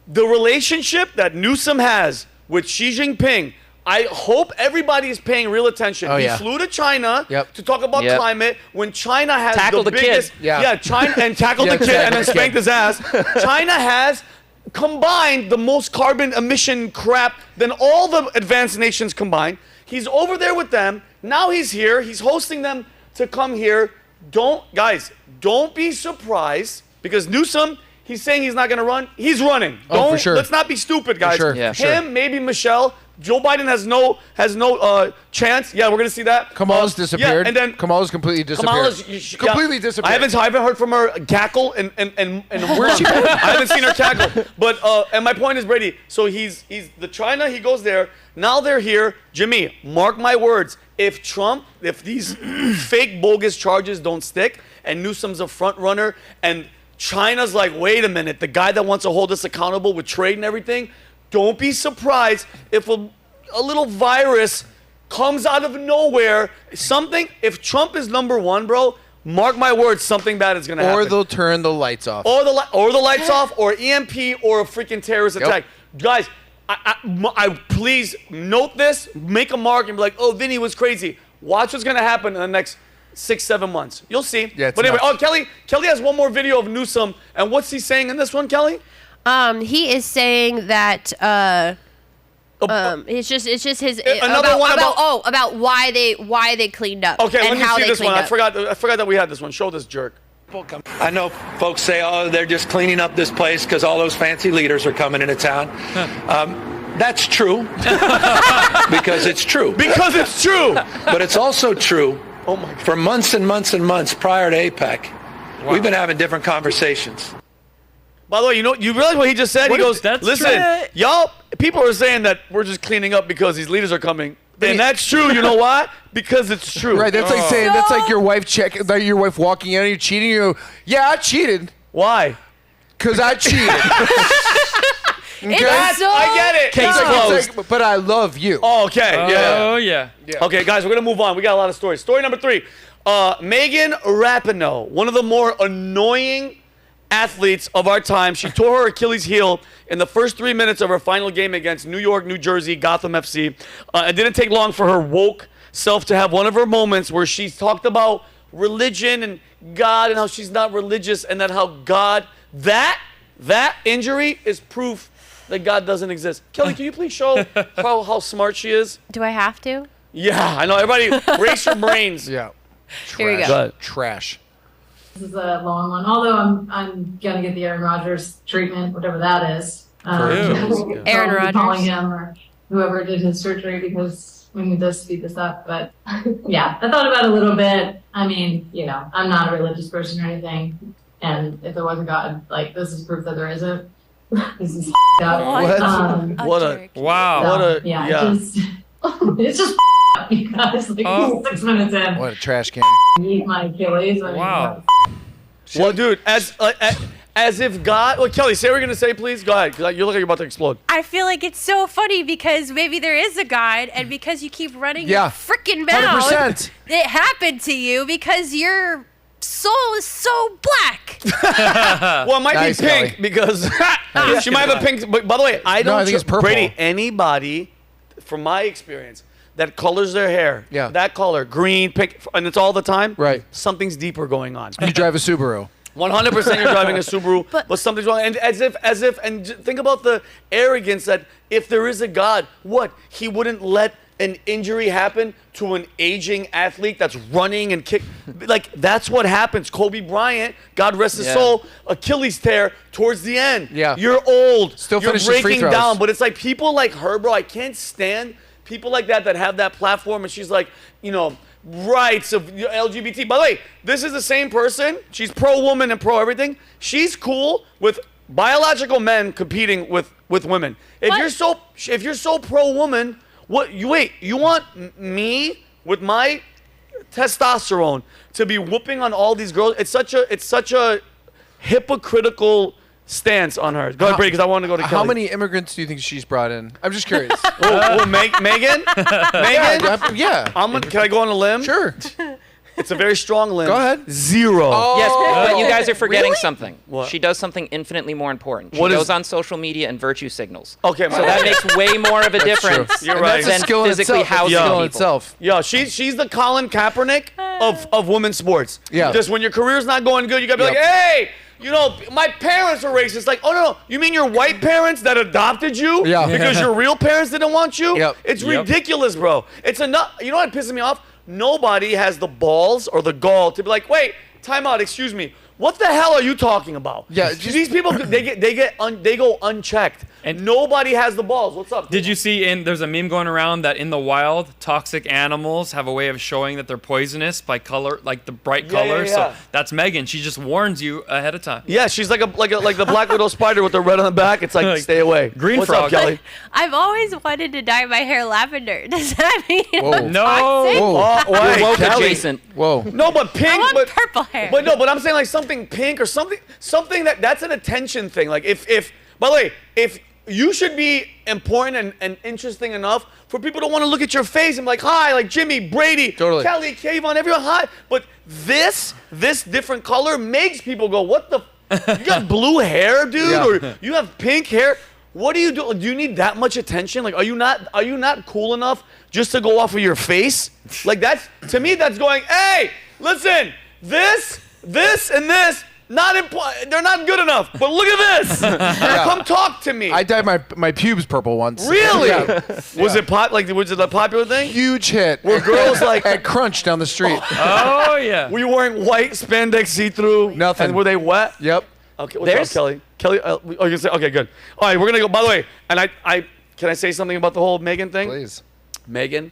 the relationship that Newsom has with Xi Jinping, I hope everybody is paying real attention. He flew to China to talk about climate when China has tackled the biggest, China and tackled the kid and then spanked his ass. China has combined the most carbon emission crap than all the advanced nations combined. He's over there with them. Now he's here. He's hosting them to come here. Don't be surprised because Newsom, he's saying he's not going to run. He's running. For sure. Let's not be stupid, guys. For sure. Maybe Michelle. Joe Biden has no chance. Yeah, we're gonna see that. Kamala's disappeared. Yeah, and then Kamala's completely disappeared. Completely disappeared. I haven't heard from her cackle and where's she? I haven't seen her cackle. But and my point is, Brady. So he's the China. He goes there. Now they're here. Jimmy, mark my words. If these fake bogus charges don't stick, and Newsom's a front runner, and China's like, wait a minute, the guy that wants to hold us accountable with trade and everything. Don't be surprised if a little virus comes out of nowhere. If Trump is number one, bro, mark my words, something bad is going to happen. Or they'll turn the lights off. Or the lights off, or EMP, or a freaking terrorist attack. Guys, I please note this, make a mark, and be like, oh, Vinny was crazy. Watch what's going to happen in the next 6-7 months. You'll see. Yeah, but anyway, Kelly has one more video of Newsom, and what's he saying in this one, Kelly? He is saying that it's just his about why they cleaned up. Okay, and let me how see they this one. cleaned up. I forgot that we had this one. Show this jerk. I know folks say, oh, they're just cleaning up this place because all those fancy leaders are coming into town. That's true because it's true. Because it's true. But it's also true for months and months and months prior to APEC. Wow. We've been having different conversations. By the way, you realize what he just said? He goes, listen, y'all, people are saying that we're just cleaning up because these leaders are coming. And that's true. You know why? Because it's true. Right. That's like saying, that's like your wife walking in and you're cheating. You go, yeah, I cheated. Why? Because I cheated. Okay? I get it. Case closed. Like, but I love you. Oh, okay. Oh, yeah. Okay, guys, we're going to move on. We got a lot of stories. Story number 3. Megan Rapinoe, one of the more annoying athletes of our time. She tore her Achilles heel in the first 3 minutes of her final game against New York, New Jersey, Gotham FC. It didn't take long for her woke self to have one of her moments where she talked about religion and God and how she's not religious and that how God, that injury is proof that God doesn't exist. Kelly, can you please show how smart she is? Do I have to? Yeah, I know. Everybody, raise your brains. Yeah. Here we go. Trash. This is a long one. Although I'm gonna get the Aaron Rodgers treatment, whatever that is. Aaron Rodgers. Calling him or whoever did his surgery because we need to speed this up. But yeah, I thought about it a little bit. I mean, I'm not a religious person or anything. And if there was a God, like this is proof that there isn't. This is up. What a wow. So, it's just you guys, like 6 minutes in. What a trash can. Eat my Achilles. Wow. Well, dude, as if God. Well, Kelly, say what you're gonna say, please. Go ahead, because you look like you're about to explode. I feel like it's so funny because maybe there is a God, and because you keep running your freaking mouth, 100%. It happened to you because your soul is so black. Well, it might be pink Kelly. because she might have a pink. But by the way, I think it's purple. Brady, anybody, from my experience, that colors their hair, that color, green, pink, and it's all the time, right? Something's deeper going on. You drive a Subaru. 100% you're driving a Subaru, but something's wrong. And as if, and think about the arrogance that if there is a God, what? He wouldn't let an injury happen to an aging athlete that's running and kick. Like, that's what happens. Kobe Bryant, God rest his soul, Achilles tear towards the end. Yeah. You're old. Still You're finishes free breaking throws. down. But it's like people like her, bro. I can't stand people like that have that platform. And she's like, you know, rights of LGBT. By the way, this is the same person. She's pro-woman and pro-everything. She's cool with biological men competing with women. If you're so pro-woman, you want me with my testosterone to be whooping on all these girls? It's such a hypocritical stance on her. Go ahead, Brady, because I want to go to Kelly. How many immigrants do you think she's brought in? I'm just curious. Megan? Megan? Yeah. Can I go on a limb? Sure. It's a very strong limb. Go ahead. 0. Yes, but you guys are forgetting Really? something. What? She does something infinitely more important. She What goes is- on social media and virtue signals. Okay, So that makes way more of a difference You're And right. That's a than skill in physically itself. housing That's a skill people. in itself. Yeah, she's the Colin Kaepernick of women's sports. Yeah. Just when your career's not going good, you gotta be Yep. like, hey, you know, my parents were racist. Like, oh no, you mean your white parents that adopted you? Yeah. Because your real parents didn't want you? Yep. It's ridiculous, bro. It's enough. You know what pisses me off? Nobody has the balls or the gall to be like, wait, time out, excuse me. What the hell are you talking about? Yeah, these people, they go unchecked. And nobody has the balls. What's up? Did you see there's a meme going around that in the wild, toxic animals have a way of showing that they're poisonous by color, like the bright colors. yeah. So that's Megan. She just warns you ahead of time. Yeah, she's like the Black Widow spider with the red on the back. It's like, stay away. Green What's frog. up, Kelly? I've always wanted to dye my hair lavender. Does that mean I'm No. toxic? Oh, wait, You're woke Kelly. adjacent. Whoa. No, but pink. I want but, purple hair. But no, but I'm saying like something pink or something that's an attention thing. Like if by the way, if you should be important and interesting enough for people to want to look at your face and be like, hi, like Jimmy, Brady, Totally. Kelly, KVON, everyone, hi. But this different color makes people go, what the? You got blue hair, dude, Yeah. or you have pink hair. What do you do? Do you need that much attention? Like, are you not cool enough just to go off of your face? Like to me, that's going, hey, listen, this, and this. They're not good enough. But look at this. Come talk to me. I dyed my pubes purple once. Really? Yeah. Was it a popular thing? Huge hit. Were girls like at Crunch down the street? Oh yeah. Were you wearing white spandex see-through? Nothing. And were they wet? Yep. Okay. What's up, Kelly? Kelly, you say okay, good. All right, we're gonna go. By the way, and I can I say something about the whole Megan thing? Please. Megan,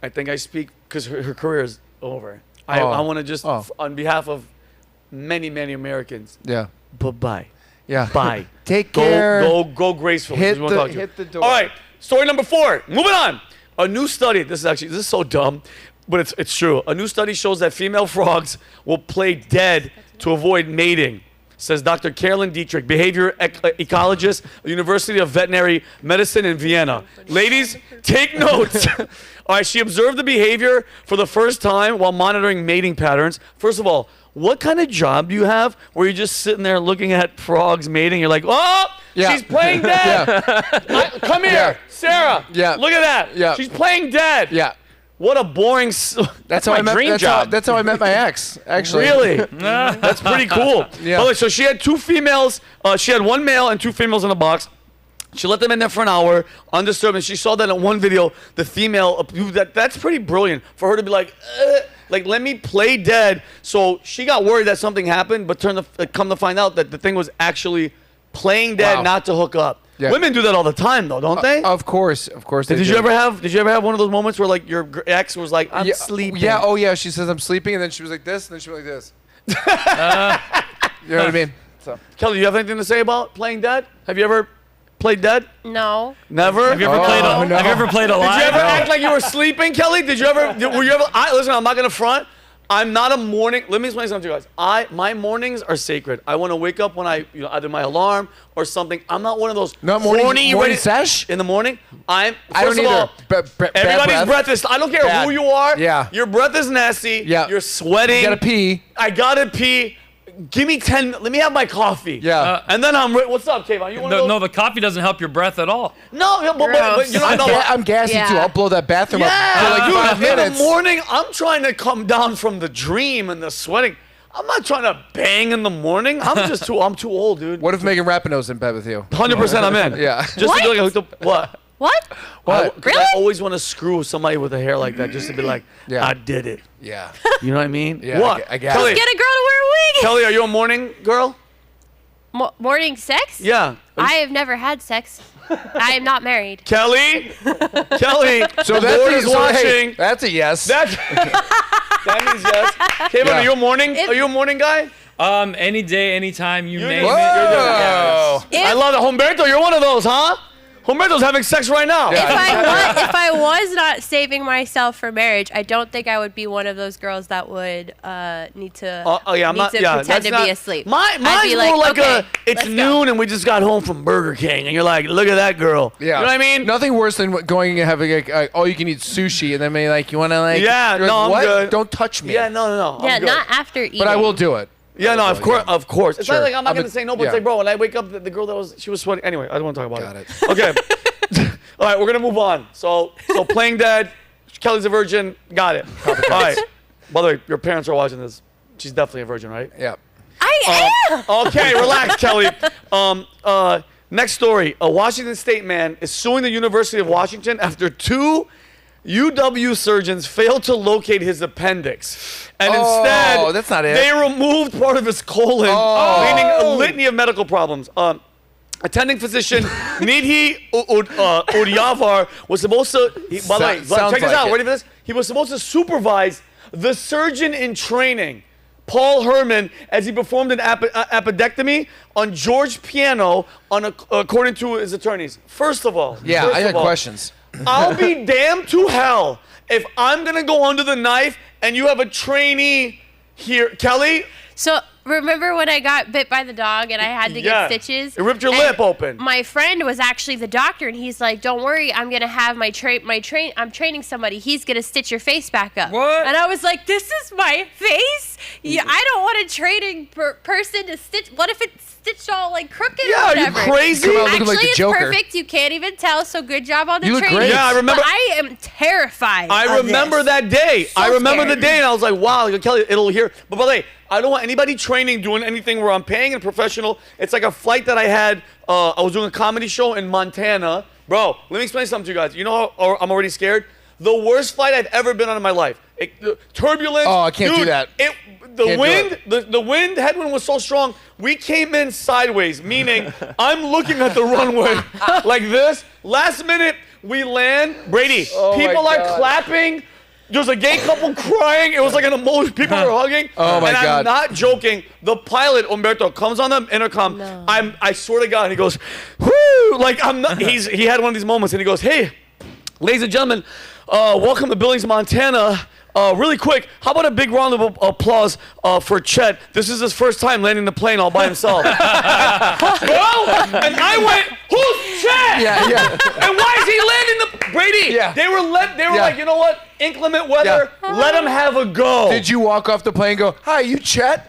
I think I speak because her career is over. Oh. I want to just Oh. on behalf of many Americans. Yeah. Bye. Yeah. Bye. Take care. Go gracefully. Hit We wanna talk to you. the door. All right. Story number 4. Moving on. A new study. This is so dumb, but it's true. A new study shows that female frogs will play dead to avoid mating, says Dr. Carolyn Dietrich, behavior ecologist, University of Veterinary Medicine in Vienna. Ladies, take notes. All right, she observed the behavior for the first time while monitoring mating patterns. First of all, what kind of job do you have where you're just sitting there looking at frogs mating? You're like, oh, Yeah. she's playing dead. Come here, Yeah. Sarah. Yeah. Look at that. Yeah. She's playing dead. Yeah. What a boring. That's how I met. That's how I met my ex. Actually. Really? That's pretty cool. Yeah. By the way, so she had 2 females. She had 1 male and 2 females in a box. She let them in there for an hour, undisturbed, and she saw that in one video, the female, that's pretty brilliant for her to be like, let me play dead. So she got worried that something happened, but come to find out that the thing was actually playing dead, Wow. not to hook up. Yeah. Women do that all the time, though, don't they? Of course. Did you ever have one of those moments where like your ex was like, I'm sleeping? Yeah. Oh yeah. She says I'm sleeping, and then she was like this, and then she went like this. You know what I mean? So. Kelly, do you have anything to say about playing dead? Have you ever played dead? No. Never? Have you ever played alive? Did you ever act like you were sleeping, Kelly? Were you ever? Listen, I'm not gonna front. I'm not a morning. Let me explain something to you guys. My mornings are sacred. I want to wake up when either my alarm or something. I'm not one of those morning sesh in the morning. I don't either. Everybody's breath is. I don't care who you are. Yeah. Your breath is nasty. Yeah. You're sweating. You gotta pee. I gotta pee. Give me 10. Let me have my coffee. Yeah. And then what's up, Kayvon? You want to No, the coffee doesn't help your breath at all. No, but you know, I'm gassy too. I'll blow that bathroom up for like dude, 5 minutes. in the morning, I'm trying to come down from the dream and the sweating. I'm not trying to bang in the morning. I'm too old, dude. What if Megan Rapinoe's in bed with you? 100% I'm in. Yeah. Just to be like, what? What? What? Really? I always want to screw somebody with a hair like that just to be like, Yeah. I did it. Yeah. You know what I mean? Yeah, What? I get Kelly, Get a girl to wear a wig. Kelly, are you a morning girl? Morning sex? Yeah. I have never had sex. I am not married. Kelly? Kelly, So the that's Lord a, is so, hey, watching. that's a yes. That's, that means yes. KVON, Yeah. are you a morning? Are you a morning guy? Any day, anytime, you name Whoa. it. I love it. Humberto, you're one of those, huh? Humberto's having sex right now. Yeah. If I was not saving myself for marriage, I don't think I would be one of those girls that would need to pretend to be asleep. Mine's I'd be more like okay, it's let's go. noon and we just got home from Burger King and you're like, look at that girl. Yeah. You know what I mean? Nothing worse than going and having like all you can eat sushi and then maybe like you want to like. Yeah, you're no, like, I'm what? good. Don't touch me. Yeah, no. Yeah, I'm good. not after eating. But I will do it. Yeah, no, of course. It's Sure. not like I'm not I'm going a- to say no, but yeah. it's like, bro, when I wake up, the girl she was sweating. Anyway, I don't want to talk about Got it. it. Okay. All right, we're going to move on. So playing dead, Kelly's a virgin, got it. All right. By the way, your parents are watching this. She's definitely a virgin, right? Yeah. I am. Okay, relax, Kelly. Next story. A Washington State man is suing the University of Washington after 2 UW surgeons failed to locate his appendix. And instead, that's not it. they removed part of his colon, leading a litany of medical problems. Attending physician Nidhi Udyavar was supposed to, by the way, Sounds check this like out, it. ready for this? He was supposed to supervise the surgeon in training, Paul Herman, as he performed an appendectomy on George Piano, according to his attorneys. First of all, Yeah, I had questions. I'll be damned to hell if I'm going to go under the knife and you have a trainee here. Kelly? So remember when I got bit by the dog and I had to get stitches? It ripped your And lip open. My friend was actually the doctor, and he's like, "Don't worry, I'm gonna have I'm training somebody. He's gonna stitch your face back up." What? And I was like, "This is my face? Yeah, I don't want a training person to stitch. What if it's stitched all like crooked Yeah, or are you whatever?" crazy? Come out looking Actually, like the it's Joker. perfect. You can't even tell. So good job on the You look training. great. Yeah, I remember- But I am terrified. I of remember this. that day. So I remember the scared. day, and I was like, wow, Kelly, it'll hear. But by the way, I don't want anybody training, doing anything where I'm paying a professional. It's like a flight that I had. I was doing a comedy show in Montana. Bro, let me explain something to you guys. You know how I'm already scared? The worst flight I've ever been on in my life. Turbulence. Oh, I can't do that. The wind, headwind was so strong, we came in sideways, meaning I'm looking at the runway like this. Last minute, we land. Brady, Oh my people are God. clapping. There's a gay couple crying. It was like an emotion. People were hugging. Oh my and God. I'm not joking. The pilot, Umberto, comes on the intercom. No. I swear to God, he goes, whoo! Like I'm not. He had one of these moments, and he goes, hey, ladies and gentlemen, welcome to Billings, Montana. Really quick, how about a big round of applause for Chet? This is his first time landing the plane all by himself. Bro, and I went, who's Chet? Yeah. And why is he landing the Brady? Yeah. They were Yeah. like, you know what? Inclement weather. Let him have a go. Did you walk off the plane and go, hi, you Chet?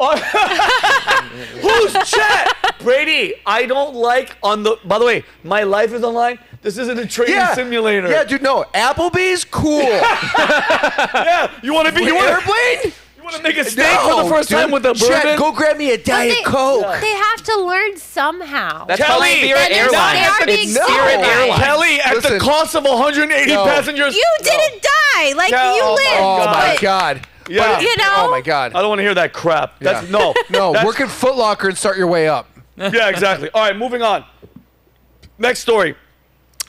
Who's Chet? Brady, I don't like by the way, my life is online. This isn't a training simulator. Yeah, dude, no. Applebee's, cool. Yeah, you want to be Airplane? You want to make a steak for the first time with a Chet, bourbon? go grab me a Diet Coke. They have to learn somehow. That's called Kelly, Spirit Then it's Airlines. already It's no. Spirit Airlines. Kelly, at Listen. the cost of 180 No. passengers. You didn't die. Like Yeah, you oh my lived. Oh, my but- God. Yeah. You know? Oh, my God. I don't want to hear that crap. That's Yeah. No, that's- work at Foot Locker and start your way up. Yeah, exactly. All right, moving on. Next story.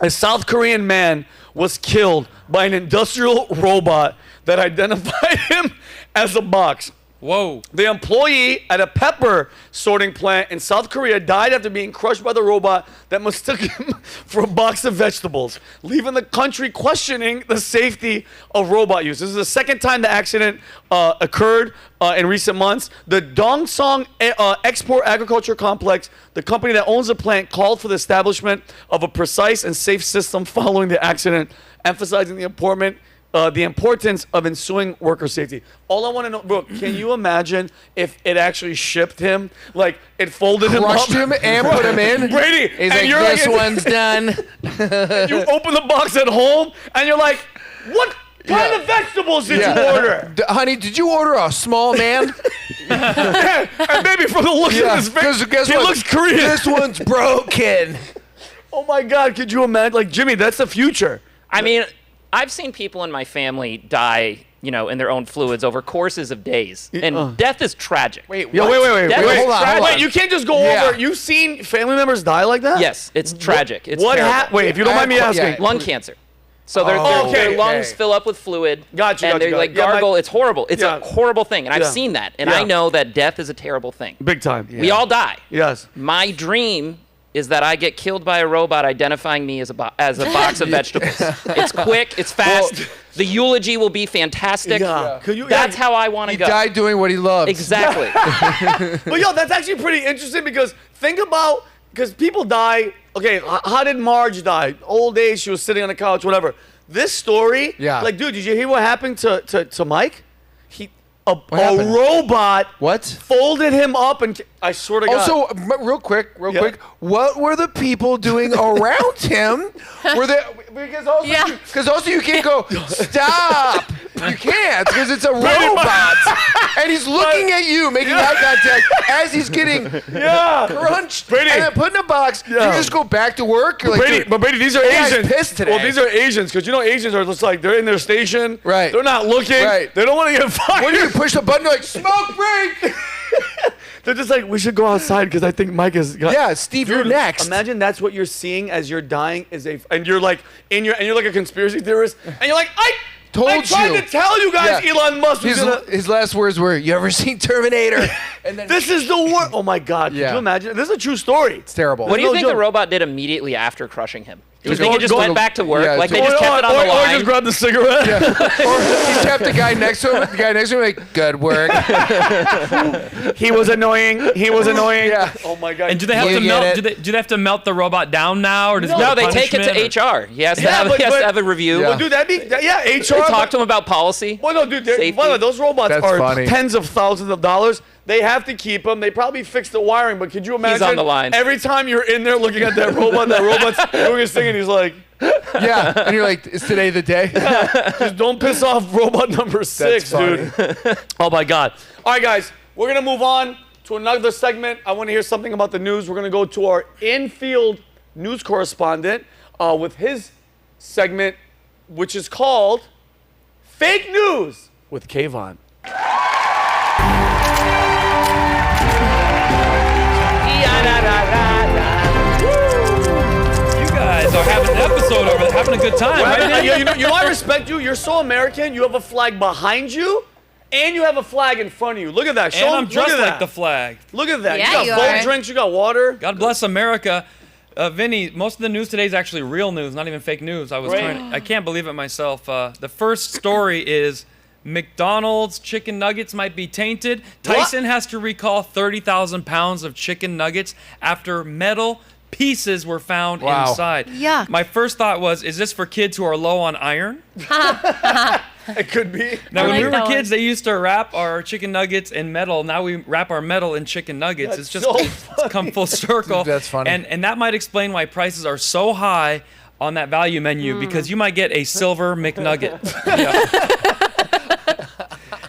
A South Korean man was killed by an industrial robot that identified him as a box. Whoa. The employee at a pepper sorting plant in South Korea died after being crushed by the robot that mistook him for a box of vegetables, leaving the country questioning the safety of robot use. This is the second time the accident occurred in recent months. The Dongsong Export Agriculture Complex, the company that owns the plant, called for the establishment of a precise and safe system following the accident, emphasizing the importance of ensuing worker safety. All I want to know, bro, can you imagine if it actually shipped him? Like, it folded Crushed him up. him and put him in. Brady, He's and like, you're this like, one's done. you open the box at home, and you're like, what kind of vegetables did you order? Honey, did you order a small man? Yeah, and maybe from the looks of his face, Guess he what? looks Korean. This one's broken. Oh my God, could you imagine? Like, Jimmy, that's the future. I mean, I've seen people in my family die, in their own fluids over courses of days. And death is tragic. Wait, Hold on. Wait, you can't just go over. You've seen family members die like that? Yes, it's tragic. It's what terrible. Wait, if you don't mind me asking. Lung cancer. So their lungs fill up with fluid. Gotcha. And they like gargle. It's horrible. It's a horrible thing. And I've seen that. And I know that death is a terrible thing. Big time. We all die. Yes. My dream is that I get killed by a robot identifying me as a box of vegetables. It's quick. It's fast. The eulogy will be fantastic. Yeah. That's how I want to go. He died doing what he loves. Exactly. But that's actually pretty interesting because think about, because people die. Okay, how did Marge die? Old age, she was sitting on the couch, whatever. This story, like, dude, did you hear what happened to Mike? A robot folded him up and I swear to God. Also, real quick, what were the people doing around him? Were they because also you can't go stop. You can't because it's a robot and he's looking at you, making eye contact as he's getting crunched and then put in a box. You just go back to work. You're like, but Brady, these are Asians. Pissed today. Well, these are Asians because Asians are just like they're in their station. Right. They're not looking. Right. They don't want to get fired. When you push the button, you're like smoke break. They're just like, we should go outside because I think Mike is. Steve, you're next. Imagine that's what you're seeing as you're dying and you're like and you're like a conspiracy theorist and you're like, I tried to tell you guys, Elon Musk was his last words were, "You ever seen Terminator?" And then this is the worst. Oh my God! Can you imagine? This is a true story. It's terrible. What do you think the robot did immediately after crushing him? Do you think he just went back to work? Like they just kept it on the line? Or just grabbed the cigarette? Or he kept the guy next to him. The guy next to him like, good work. He was annoying. Yeah. Oh my God. And do they have to melt? Do they have to melt the robot down now, or does no? They take it to HR. He has to have a review. Well, dude, that'd be HR. They talk to him about policy. Well, no, dude. By the way, those robots are tens of thousands of dollars. They have to keep them. They probably fix the wiring, but could you imagine? He's on the line. Every time you're in there looking at that robot's doing his thing, and he's like, and you're like, is today the day? Just don't piss off robot number 6, dude. Oh my God. All right, guys, we're gonna move on to another segment. I want to hear something about the news. We're gonna go to our in-field news correspondent with his segment, which is called Fake News with KVON. Are having an episode over there, having a good time, right? You know, I respect you. You're so American. You have a flag behind you, and you have a flag in front of you. Look at that. And I'm dressed like the flag. Look at that. Yeah, you got both drinks. You got water. God bless America. Vinny, most of the news today is actually real news, not even fake news. I can't believe it myself. The first story is McDonald's chicken nuggets might be tainted. Tyson has to recall 30,000 pounds of chicken nuggets after metal pieces were found inside. Yuck. My first thought was, is this for kids who are low on iron? It could be. Now, when we were kids, they used to wrap our chicken nuggets in metal. Now we wrap our metal in chicken nuggets. That's it's just come full circle. That's funny. And that might explain why prices are so high on that value menu, because you might get a silver McNugget.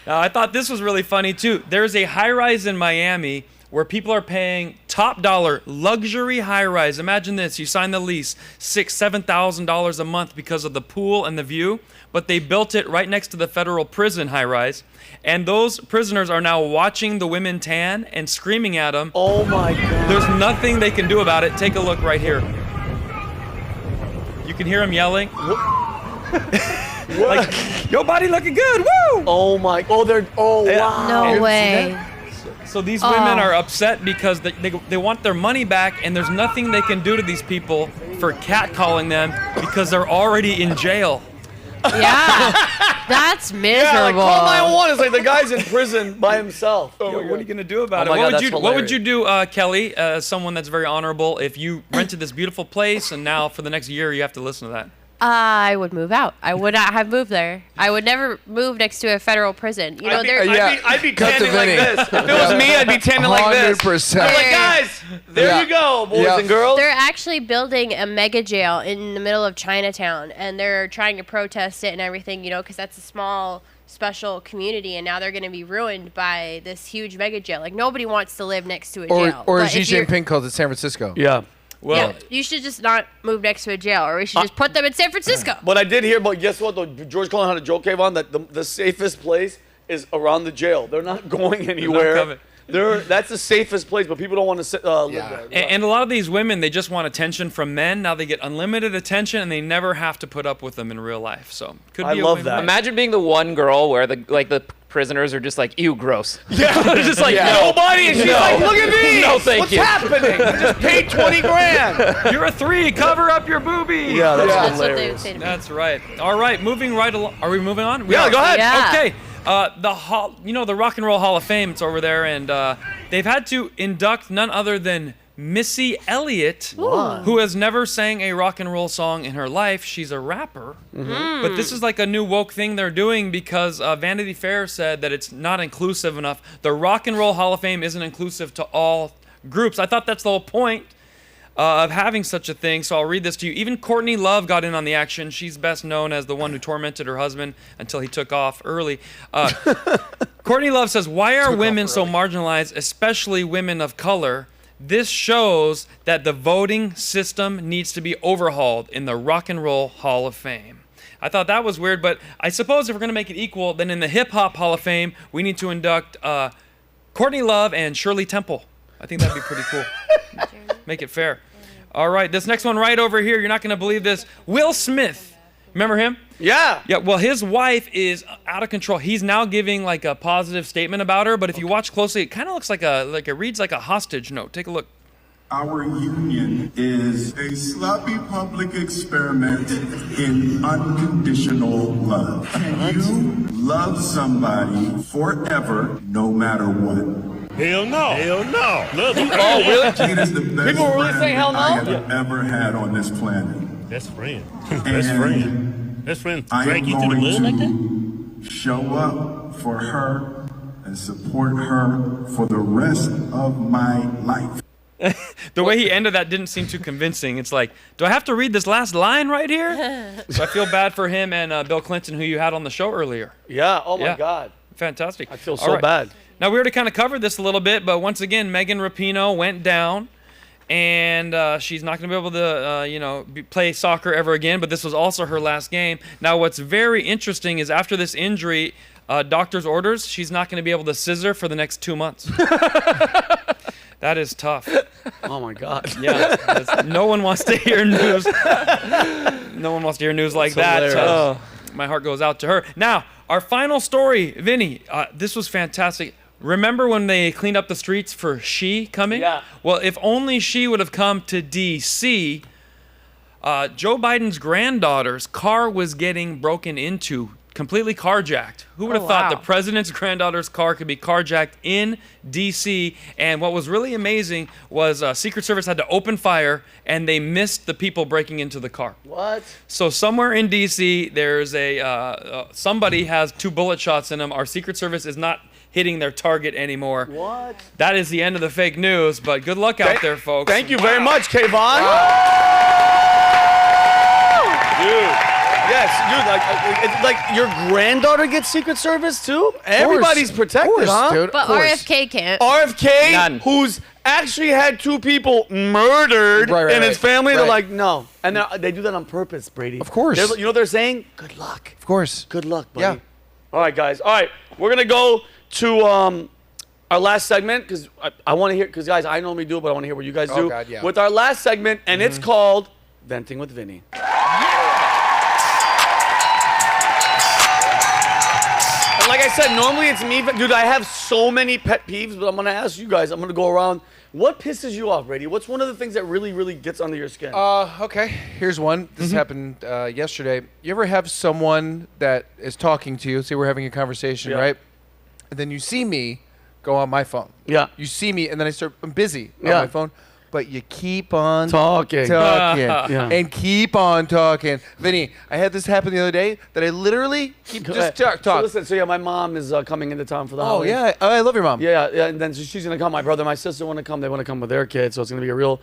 Now, I thought this was really funny, too. There's a high-rise in Miami where people are paying top dollar luxury high-rise. Imagine this. You sign the lease, $6,000, $7,000 a month because of the pool and the view, but they built it right next to the federal prison high-rise. And those prisoners are now watching the women tan and screaming at them. Oh, my God. There's nothing they can do about it. Take a look right here. You can hear them yelling. Like, your body looking good, woo! Oh my, wow. No way. So these women are upset because they want their money back, and there's nothing they can do to these people for catcalling them because they're already in jail. Yeah, that's miserable. Yeah, like call 911. It's like the guy's in prison by himself. Yo, what are you gonna do about it? God, What would you do, Kelly, as someone that's very honorable, if you rented this beautiful place and now for the next year you have to listen to that? I would move out. I would not have moved there. I would never move next to a federal prison. You know, I'd be tanning like this. If it was me, I'd be tanning like this. 100%. I'm like, guys, there you go, boys and girls. They're actually building a mega jail in the middle of Chinatown, and they're trying to protest it and everything, you know, because that's a small, special community, and now they're going to be ruined by this huge mega jail. Like, nobody wants to live next to a jail. Or as Xi Jinping calls it, San Francisco. Yeah. Well, yeah, you should just not move next to a jail, or we should just put them in San Francisco. But I did hear, but guess what, though? George Carlin had a joke, KVON, that the safest place is around the jail. They're not going anywhere. That's the safest place, but people don't want to live there. And a lot of these women, they just want attention from men. Now they get unlimited attention, and they never have to put up with them in real life. So could be I love that. Imagine being the one girl where the prisoners are just like, ew, gross. Yeah, they're just like, nobody. And she's like, look at me. No, thank What's you. happening? I just paid 20 grand. You're a 3. Cover up your boobie. Yeah, That's what they would say to me. That's right. All right, moving right along. Are we moving on? Yeah, go ahead. Yeah. Okay. The Rock and Roll Hall of Fame, it's over there, and they've had to induct none other than Missy Elliott, who has never sang a rock and roll song in her life. She's a rapper. But this is like a new woke thing they're doing because Vanity Fair said that it's not inclusive enough. The Rock and Roll Hall of Fame isn't inclusive to all groups. I thought that's the whole point of having such a thing, so I'll read this to you. Even Courtney Love got in on the action. She's best known as the one who tormented her husband until he took off early. Courtney Love says, why are women so marginalized, especially women of color? This shows that the voting system needs to be overhauled in the Rock and Roll Hall of Fame. I thought that was weird, but I suppose if we're going to make it equal, then in the Hip Hop Hall of Fame, we need to induct Courtney Love and Shirley Temple. I think that'd be pretty cool. Make it fair. All right, this next one right over here, you're not going to believe this. Will Smith. Remember him? Yeah. Yeah, well, his wife is out of control. He's now giving like a positive statement about her, but if you watch closely, it kind of looks like it reads like a hostage note. Take a look. Our union is a sloppy public experiment in unconditional love. Can you love somebody forever, no matter what? Hell no. Hell no. Oh, really? It is the best People were really friend saying hell no? I have ever had on this planet. Best friend. Best friend. Best friend I drag am you to the going mud like that? to show up for her and support her for the rest of my life. The way he ended that didn't seem too convincing. It's like, do I have to read this last line right here? So I feel bad for him and Bill Clinton, who you had on the show earlier. Yeah, oh my God. Fantastic. I feel so bad. Now, we already kind of covered this a little bit, but once again, Megan Rapinoe went down, and she's not going to be able to, play soccer ever again, but this was also her last game. Now, what's very interesting is after this injury, doctor's orders, she's not going to be able to scissor for the next 2 months. That is tough. Oh, my God. Yeah. No one wants to hear news. No one wants to hear news like that. My heart goes out to her. Now, our final story, Vinny, this was fantastic. Remember when they cleaned up the streets for She coming? Yeah. Well, if only she would have come to D.C., Joe Biden's granddaughter's car was getting broken into, completely carjacked. Who would have thought the president's granddaughter's car could be carjacked in D.C.? And what was really amazing was Secret Service had to open fire, and they missed the people breaking into the car. What? So somewhere in D.C., there's somebody has 2 bullet shots in them. Our Secret Service is not hitting their target anymore. What? That is the end of the fake news, but good luck out there, folks. Thank you very much, KVON. Dude. Yes, dude, like your granddaughter gets Secret Service too? Everybody's protected, huh? Dude, But RFK can't. RFK, None. who's actually had 2 people murdered in his family, they're like, no. And they do that on purpose, Brady. Of course. You know what they're saying? Good luck. Of course. Good luck, buddy. Yeah. All right, guys. All right, we're going to go to our last segment because I want to hear, because guys, I normally do it, but I want to hear what you guys do. God, yeah. With our last segment, and it's called Venting with Vinny. And like I said, normally it's me, dude, I have so many pet peeves, but I'm going to ask you guys, I'm going to go around. What pisses you off, Brady? What's one of the things that really, really gets under your skin? Okay, here's one. This happened yesterday. You ever have someone that is talking to you, say we're having a conversation, right? And then you see me go on my phone. Yeah. You see me, and then I'm busy on Yeah. my phone. But you keep on talking. Yeah. And keep on talking. Vinny, I had this happen the other day that I literally keep just talk. So listen, so yeah, my mom is coming into town for the holidays. Oh, yeah. I love your mom. Yeah, and then she's going to come. My brother and my sister want to come. They want to come with their kids, so it's going to be a real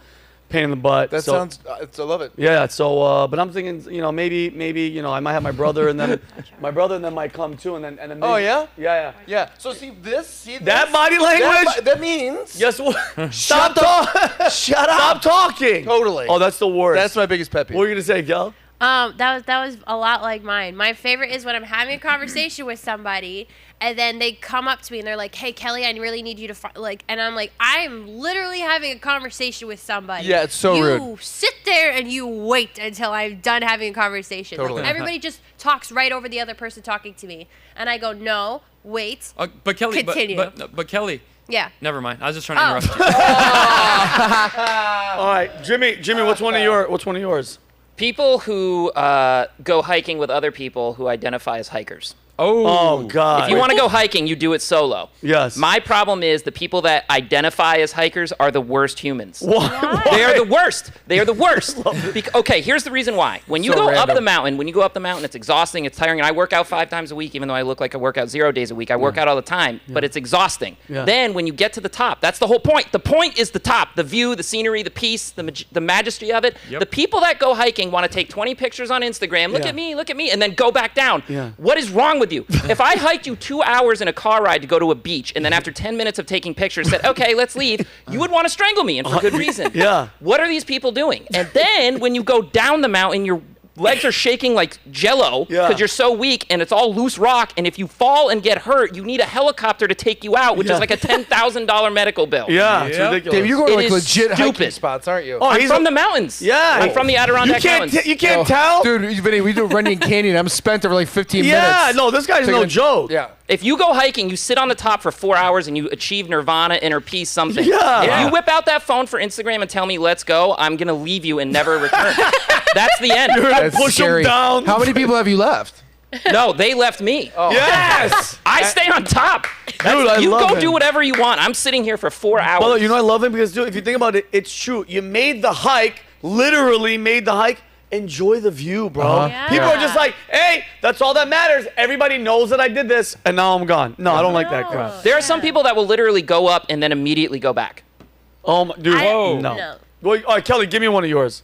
pain in the butt. That sounds. I love it. Yeah. So, but I'm thinking, maybe, I might have my brother, and then my brother, and then might come too, and then. Maybe, Oh yeah. Yeah. So see this. That body language. That means. Guess what? Stop talking. Shut up. Stop talking. Totally. Oh, that's the worst. That's my biggest pet peeve. What were you gonna say, Gal? That was a lot like mine. My favorite is when I'm having a conversation with somebody, and then they come up to me and they're like, "Hey, Kelly, I really need you to and I'm like, I'm literally having a conversation with somebody. Yeah, it's so rude. You sit there and you wait until I'm done having a conversation. Totally. Like, everybody just talks right over the other person talking to me, and I go, no, wait. But Kelly, continue. but Kelly. Yeah. Never mind. I was just trying to interrupt you. All right, Jimmy, what's one of yours? People who go hiking with other people who identify as hikers. Oh, God. If you want to go hiking, you do it solo. Yes. My problem is the people that identify as hikers are the worst humans. Why? They are the worst. They are the worst. Okay, here's the reason why. When you go up the mountain, it's exhausting, it's tiring, and I work out 5 times a week, even though I look like I work out 0 days a week. I work out all the time, but it's exhausting. Yeah. Then when you get to the top, that's the whole point. The point is the top, the view, the scenery, the peace, the majesty of it. Yep. The people that go hiking want to take 20 pictures on Instagram, look at me, and then go back down. Yeah. What is wrong with you? If I hiked you 2 hours in a car ride to go to a beach, and then after 10 minutes of taking pictures said, okay, let's leave, you would want to strangle me, and for good reason. Yeah. What are these people doing? And then when you go down the mountain, your legs are shaking like jello because you're so weak, and it's all loose rock, and if you fall and get hurt, you need a helicopter to take you out, which is like a $10,000 medical bill. Yeah, it's ridiculous. Dave, you're going to like legit hiking stupid. spots, aren't you? Oh, I'm from the mountains. Yeah. I'm from the Adirondack Mountains. You can't tell? Dude, Vinny, we do Runyon Canyon. I'm spent over like 15 minutes. Yeah, no, this guy's no joke. Yeah. If you go hiking, you sit on the top for 4 hours and you achieve nirvana, inner peace, something. Yeah. If you whip out that phone for Instagram and tell me, let's go, I'm going to leave you and never return. That's the end. That's push scary. him down. How many people have you left? No, they left me. Oh. Yes. I stay on top. I you love go him. do whatever you want. I'm sitting here for 4 hours. Well, I love him because, dude, if you think about it, it's true. You made the hike, literally made the hike. Enjoy the view, bro. Yeah. People are just like, hey, that's all that matters. Everybody knows that I did this, and now I'm gone. No, I don't like that crap. There are some people that will literally go up and then immediately go back. Oh, my, dude. No. Well, all right, Kelly, give me one of yours.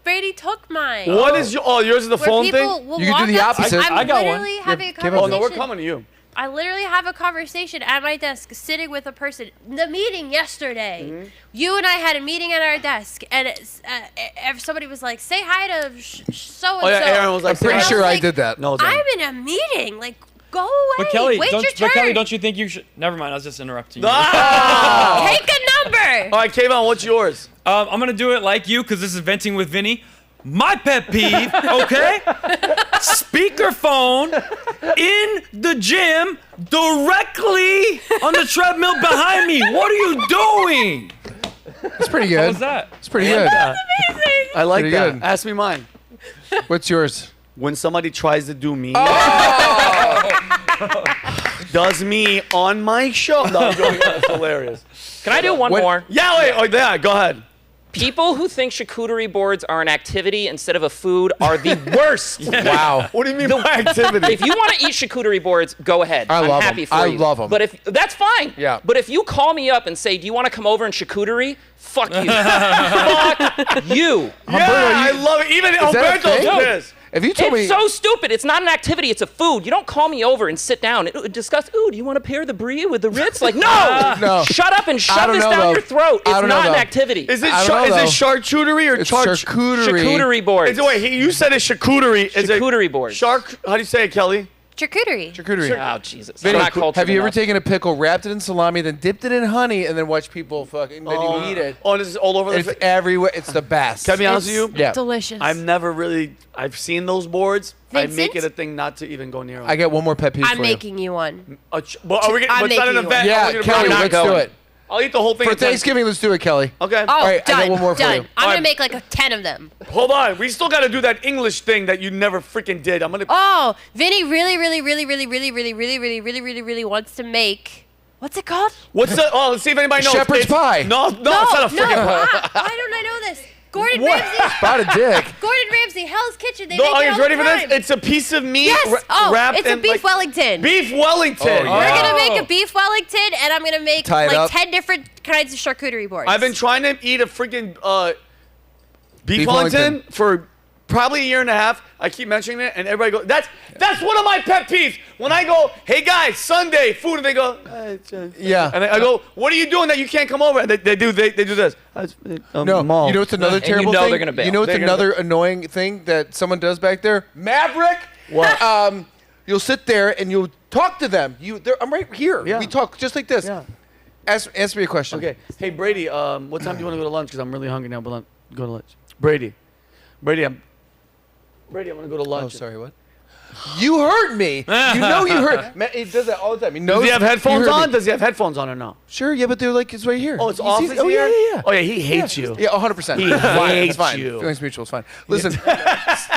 Brady took mine. What is your? Oh, yours is the Where phone people thing. will You can do walk the up to- opposite. I'm I got one. literally having a give him conversation. Oh no, we're coming to you. I literally have a conversation at my desk, sitting with a person. The meeting yesterday, Mm-hmm. you and I had a meeting at our desk, and if somebody was like, "Say hi to so and so," Oh yeah, Aaron was like, I'm pretty I was sure I like, did that. No, it's Aaron. I'm in a meeting. Like, go away. But Kelly, wait your turn. don't you think you should? Never mind. I was just interrupting you. Ah! Take a number. All right, KVON, what's yours? I'm gonna do it like you because this is venting with Vinny. My pet peeve, okay? Speakerphone in the gym directly on the treadmill behind me. What are you doing? It's pretty good. What was that? It's pretty good. Amazing. I like Pretty that. good. Ask me mine. What's yours? When somebody tries to do me, does me on my show. No, I'm joking. That's hilarious. Can I do one more? Yeah, wait. Oh, yeah, go ahead. People who think charcuterie boards are an activity instead of a food are the worst. Wow. What do you mean by activity? If you want to eat charcuterie boards, go ahead. I I'm love happy 'em. for I you. love 'em. But if that's fine. Yeah. But if you call me up and say, "Do you want to come over and charcuterie?" Fuck you. Fuck you. Yeah, I love it. Even that a Alberto's thing? pissed. If you told me, It's so stupid. It's not an activity. It's a food. You don't call me over and sit down and discuss, ooh, do you want to pair the brie with the Ritz? Like, no. No. Shut up and I shove don't this know, down though. your throat. I It's don't know, not an though. activity. Is it I don't know, charcuterie or it's charcuterie. Charcuterie boards. Wait, you said it's charcuterie. Is it Charcuterie boards. Shark? How do you say it, Kelly? Charcuterie. Charcuterie. Oh, Jesus. Vinny, I'm not cultured have you ever enough. taken a pickle, wrapped it in salami, then dipped it in honey, and then watched people fucking, then you eat it? Oh, this is all over the It's everywhere. It's the best. Can I be honest with you? Yeah. Delicious. I've seen those boards. Vincent? I make it a thing not to even go near them. I get one more pet peeve I'm for making you one. But are we gonna, I'm but it's not an making you event. you. Are we Yeah, gonna Kelly, bring it? let's do it. I'll eat the whole thing. For in 10 Thanksgiving, let's do it, Kelly. Okay. Oh, All right, I done. got one more for done. you. I'm All gonna right. make like 10 of them. Hold on. We still got to do that English thing that you never freaking did. I'm gonna. Oh, Vinny really wants to make. What's it called? What's the? Oh, let's see if anybody knows. Shepherd's pie. No, it's not a freaking pie. Why don't I know this? Gordon Ramsay. Spotted dick. Gordon Ramsay, Hell's Kitchen. They No, make are it you all ready the for this? time. It's a piece of meat Yes. wrapped It's a in beef Wellington. Beef Wellington. We're gonna make a beef Wellington, and I'm gonna make Tie it like up. 10 different kinds of charcuterie boards. I've been trying to eat a freaking beef Beef Wellington Wellington. for probably a year and a half. I keep mentioning it, and everybody goes, that's one of my pet peeves. When I go, hey guys, Sunday, food, and they go, Yeah. And I go, what are you doing that you can't come over? And they do this. No, Mall. you know what's another And you terrible know thing? they're gonna bail. You know what's They're gonna another annoying thing that someone does back there? Maverick. What? You'll sit there and you'll talk to them. I'm right here. Yeah. We talk just like this. Yeah. Answer me a question. Okay. Hey, Brady, what time do you want to go to lunch? Because I'm really hungry now, but go to lunch. Brady, I want to go to lunch. Oh, sorry, what? You heard me. You know you heard. Man, he does that all the time. He knows. Does he have headphones heard on? me. Does he have headphones on or no? Sure, yeah, but they're like, it's right here. Oh, it's He off sees- his Oh, ear? yeah. Oh, yeah, he hates you. Yeah, 100%. He It's fine. hates It's fine. you. Feelings mutual. It's fine. Listen,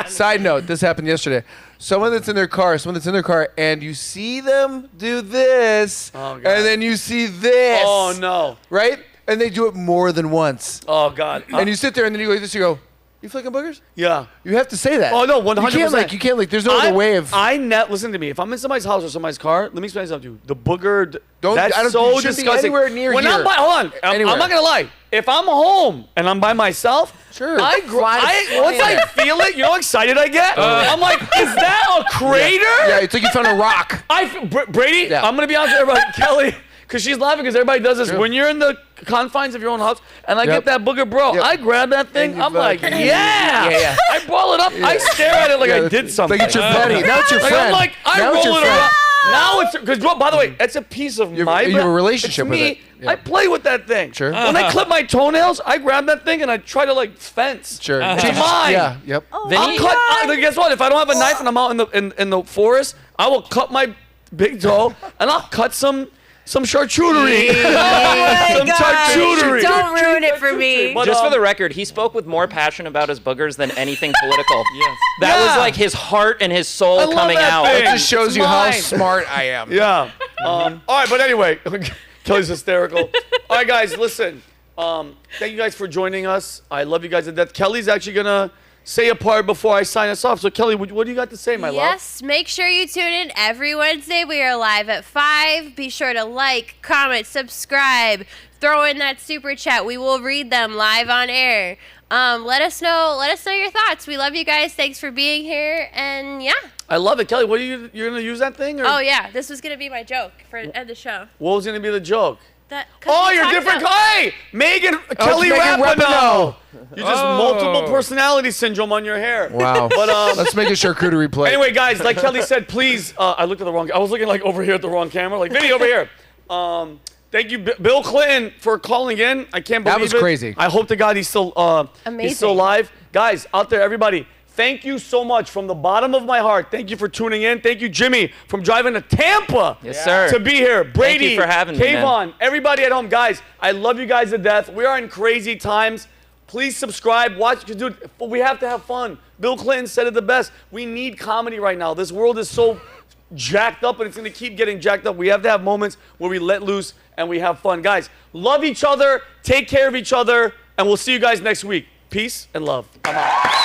side note, this happened yesterday. Someone that's in their car, and you see them do this, Oh, God. and then you see this. Oh, no. Right? And they do it more than once. Oh, God. And you sit there, and then you go like this, you go, you flicking boogers? Yeah. You have to say that. Oh, no, 100%. You can't, there's no other way of... Listen to me. If I'm in somebody's house or somebody's car, let me explain something to you. The booger, you that's so shouldn't be disgusting. anywhere near when here. I'm hold on. I'm Anywhere. not going to lie. If I'm home and I'm by myself, Sure. once I feel it, you know how excited I get? I'm like, is that a crater? Yeah, it's like you found a rock. Brady, Yeah. I'm going to be honest with everybody. Kelly, because she's laughing because everybody does this. Sure. When you're in the confines of your own house and I Yep. get that booger, bro, Yep. I grab that thing. And you I'm like, fucking- yeah. Yeah. I ball it up. I stare at it like I did something. Like it's your buddy. Now it's your Like, friend. I'm like, I Now it's roll your it friend. around. Now it's because, by the way, it's a piece of my. you have a relationship it's with me. it. Yeah. I play with that thing. Sure. When I clip my toenails, I grab that thing and I try to like fence. Sure. It's Change- mine. Yeah. Yep. I'll cut. Guess what? If I don't have a knife and I'm out in the forest, I will cut my big toe and I'll cut some charcuterie. Some charcuterie. Don't ruin it for me. But, Just for the record, he spoke with more passion about his boogers than anything political. Yes. That Yeah. was like his heart and his soul I love coming that out. thing. It just shows It's you how mine. smart I am. Yeah. All right, but anyway, Kelly's hysterical. All right, guys, listen. Thank you guys for joining us. I love you guys to death. Kelly's actually gonna say a part before I sign us off. So, Kelly, what do you got to say, my love? Yes, make sure you tune in every Wednesday. We are live at 5. Be sure to like, comment, subscribe, throw in that super chat. We will read them live on air. Let us know your thoughts. We love you guys. Thanks for being here. And yeah. I love it, Kelly. What are you're gonna use that thing? Or? Oh yeah, this was gonna be my joke for end the show. What was gonna be the joke? That. 'Cause Oh, we you're talked different. about- Hey, Megan Kelly Megan Rapinoe. Rapinoe. You just multiple personality syndrome on your hair. Wow. But Let's make a charcuterie plate. anyway, guys, like Kelly said, please. I looked at the wrong. I was looking like over here at the wrong camera. Like Vinnie over here. Thank you, Bill Clinton, for calling in. I can't believe That was it. crazy. I hope to God he's still alive. Guys, out there, everybody. Thank you so much from the bottom of my heart. Thank you for tuning in. Thank you, Jimmy, from driving to Tampa Yes, sir. to be here. Brady, Thank you for having me, man. KVON, everybody at home. Guys, I love you guys to death. We are in crazy times. Please subscribe, watch, because, dude, we have to have fun. Bill Clinton said it the best. We need comedy right now. This world is so jacked up, and it's going to keep getting jacked up. We have to have moments where we let loose and we have fun. Guys, love each other, take care of each other, and we'll see you guys next week. Peace and love. I'm out.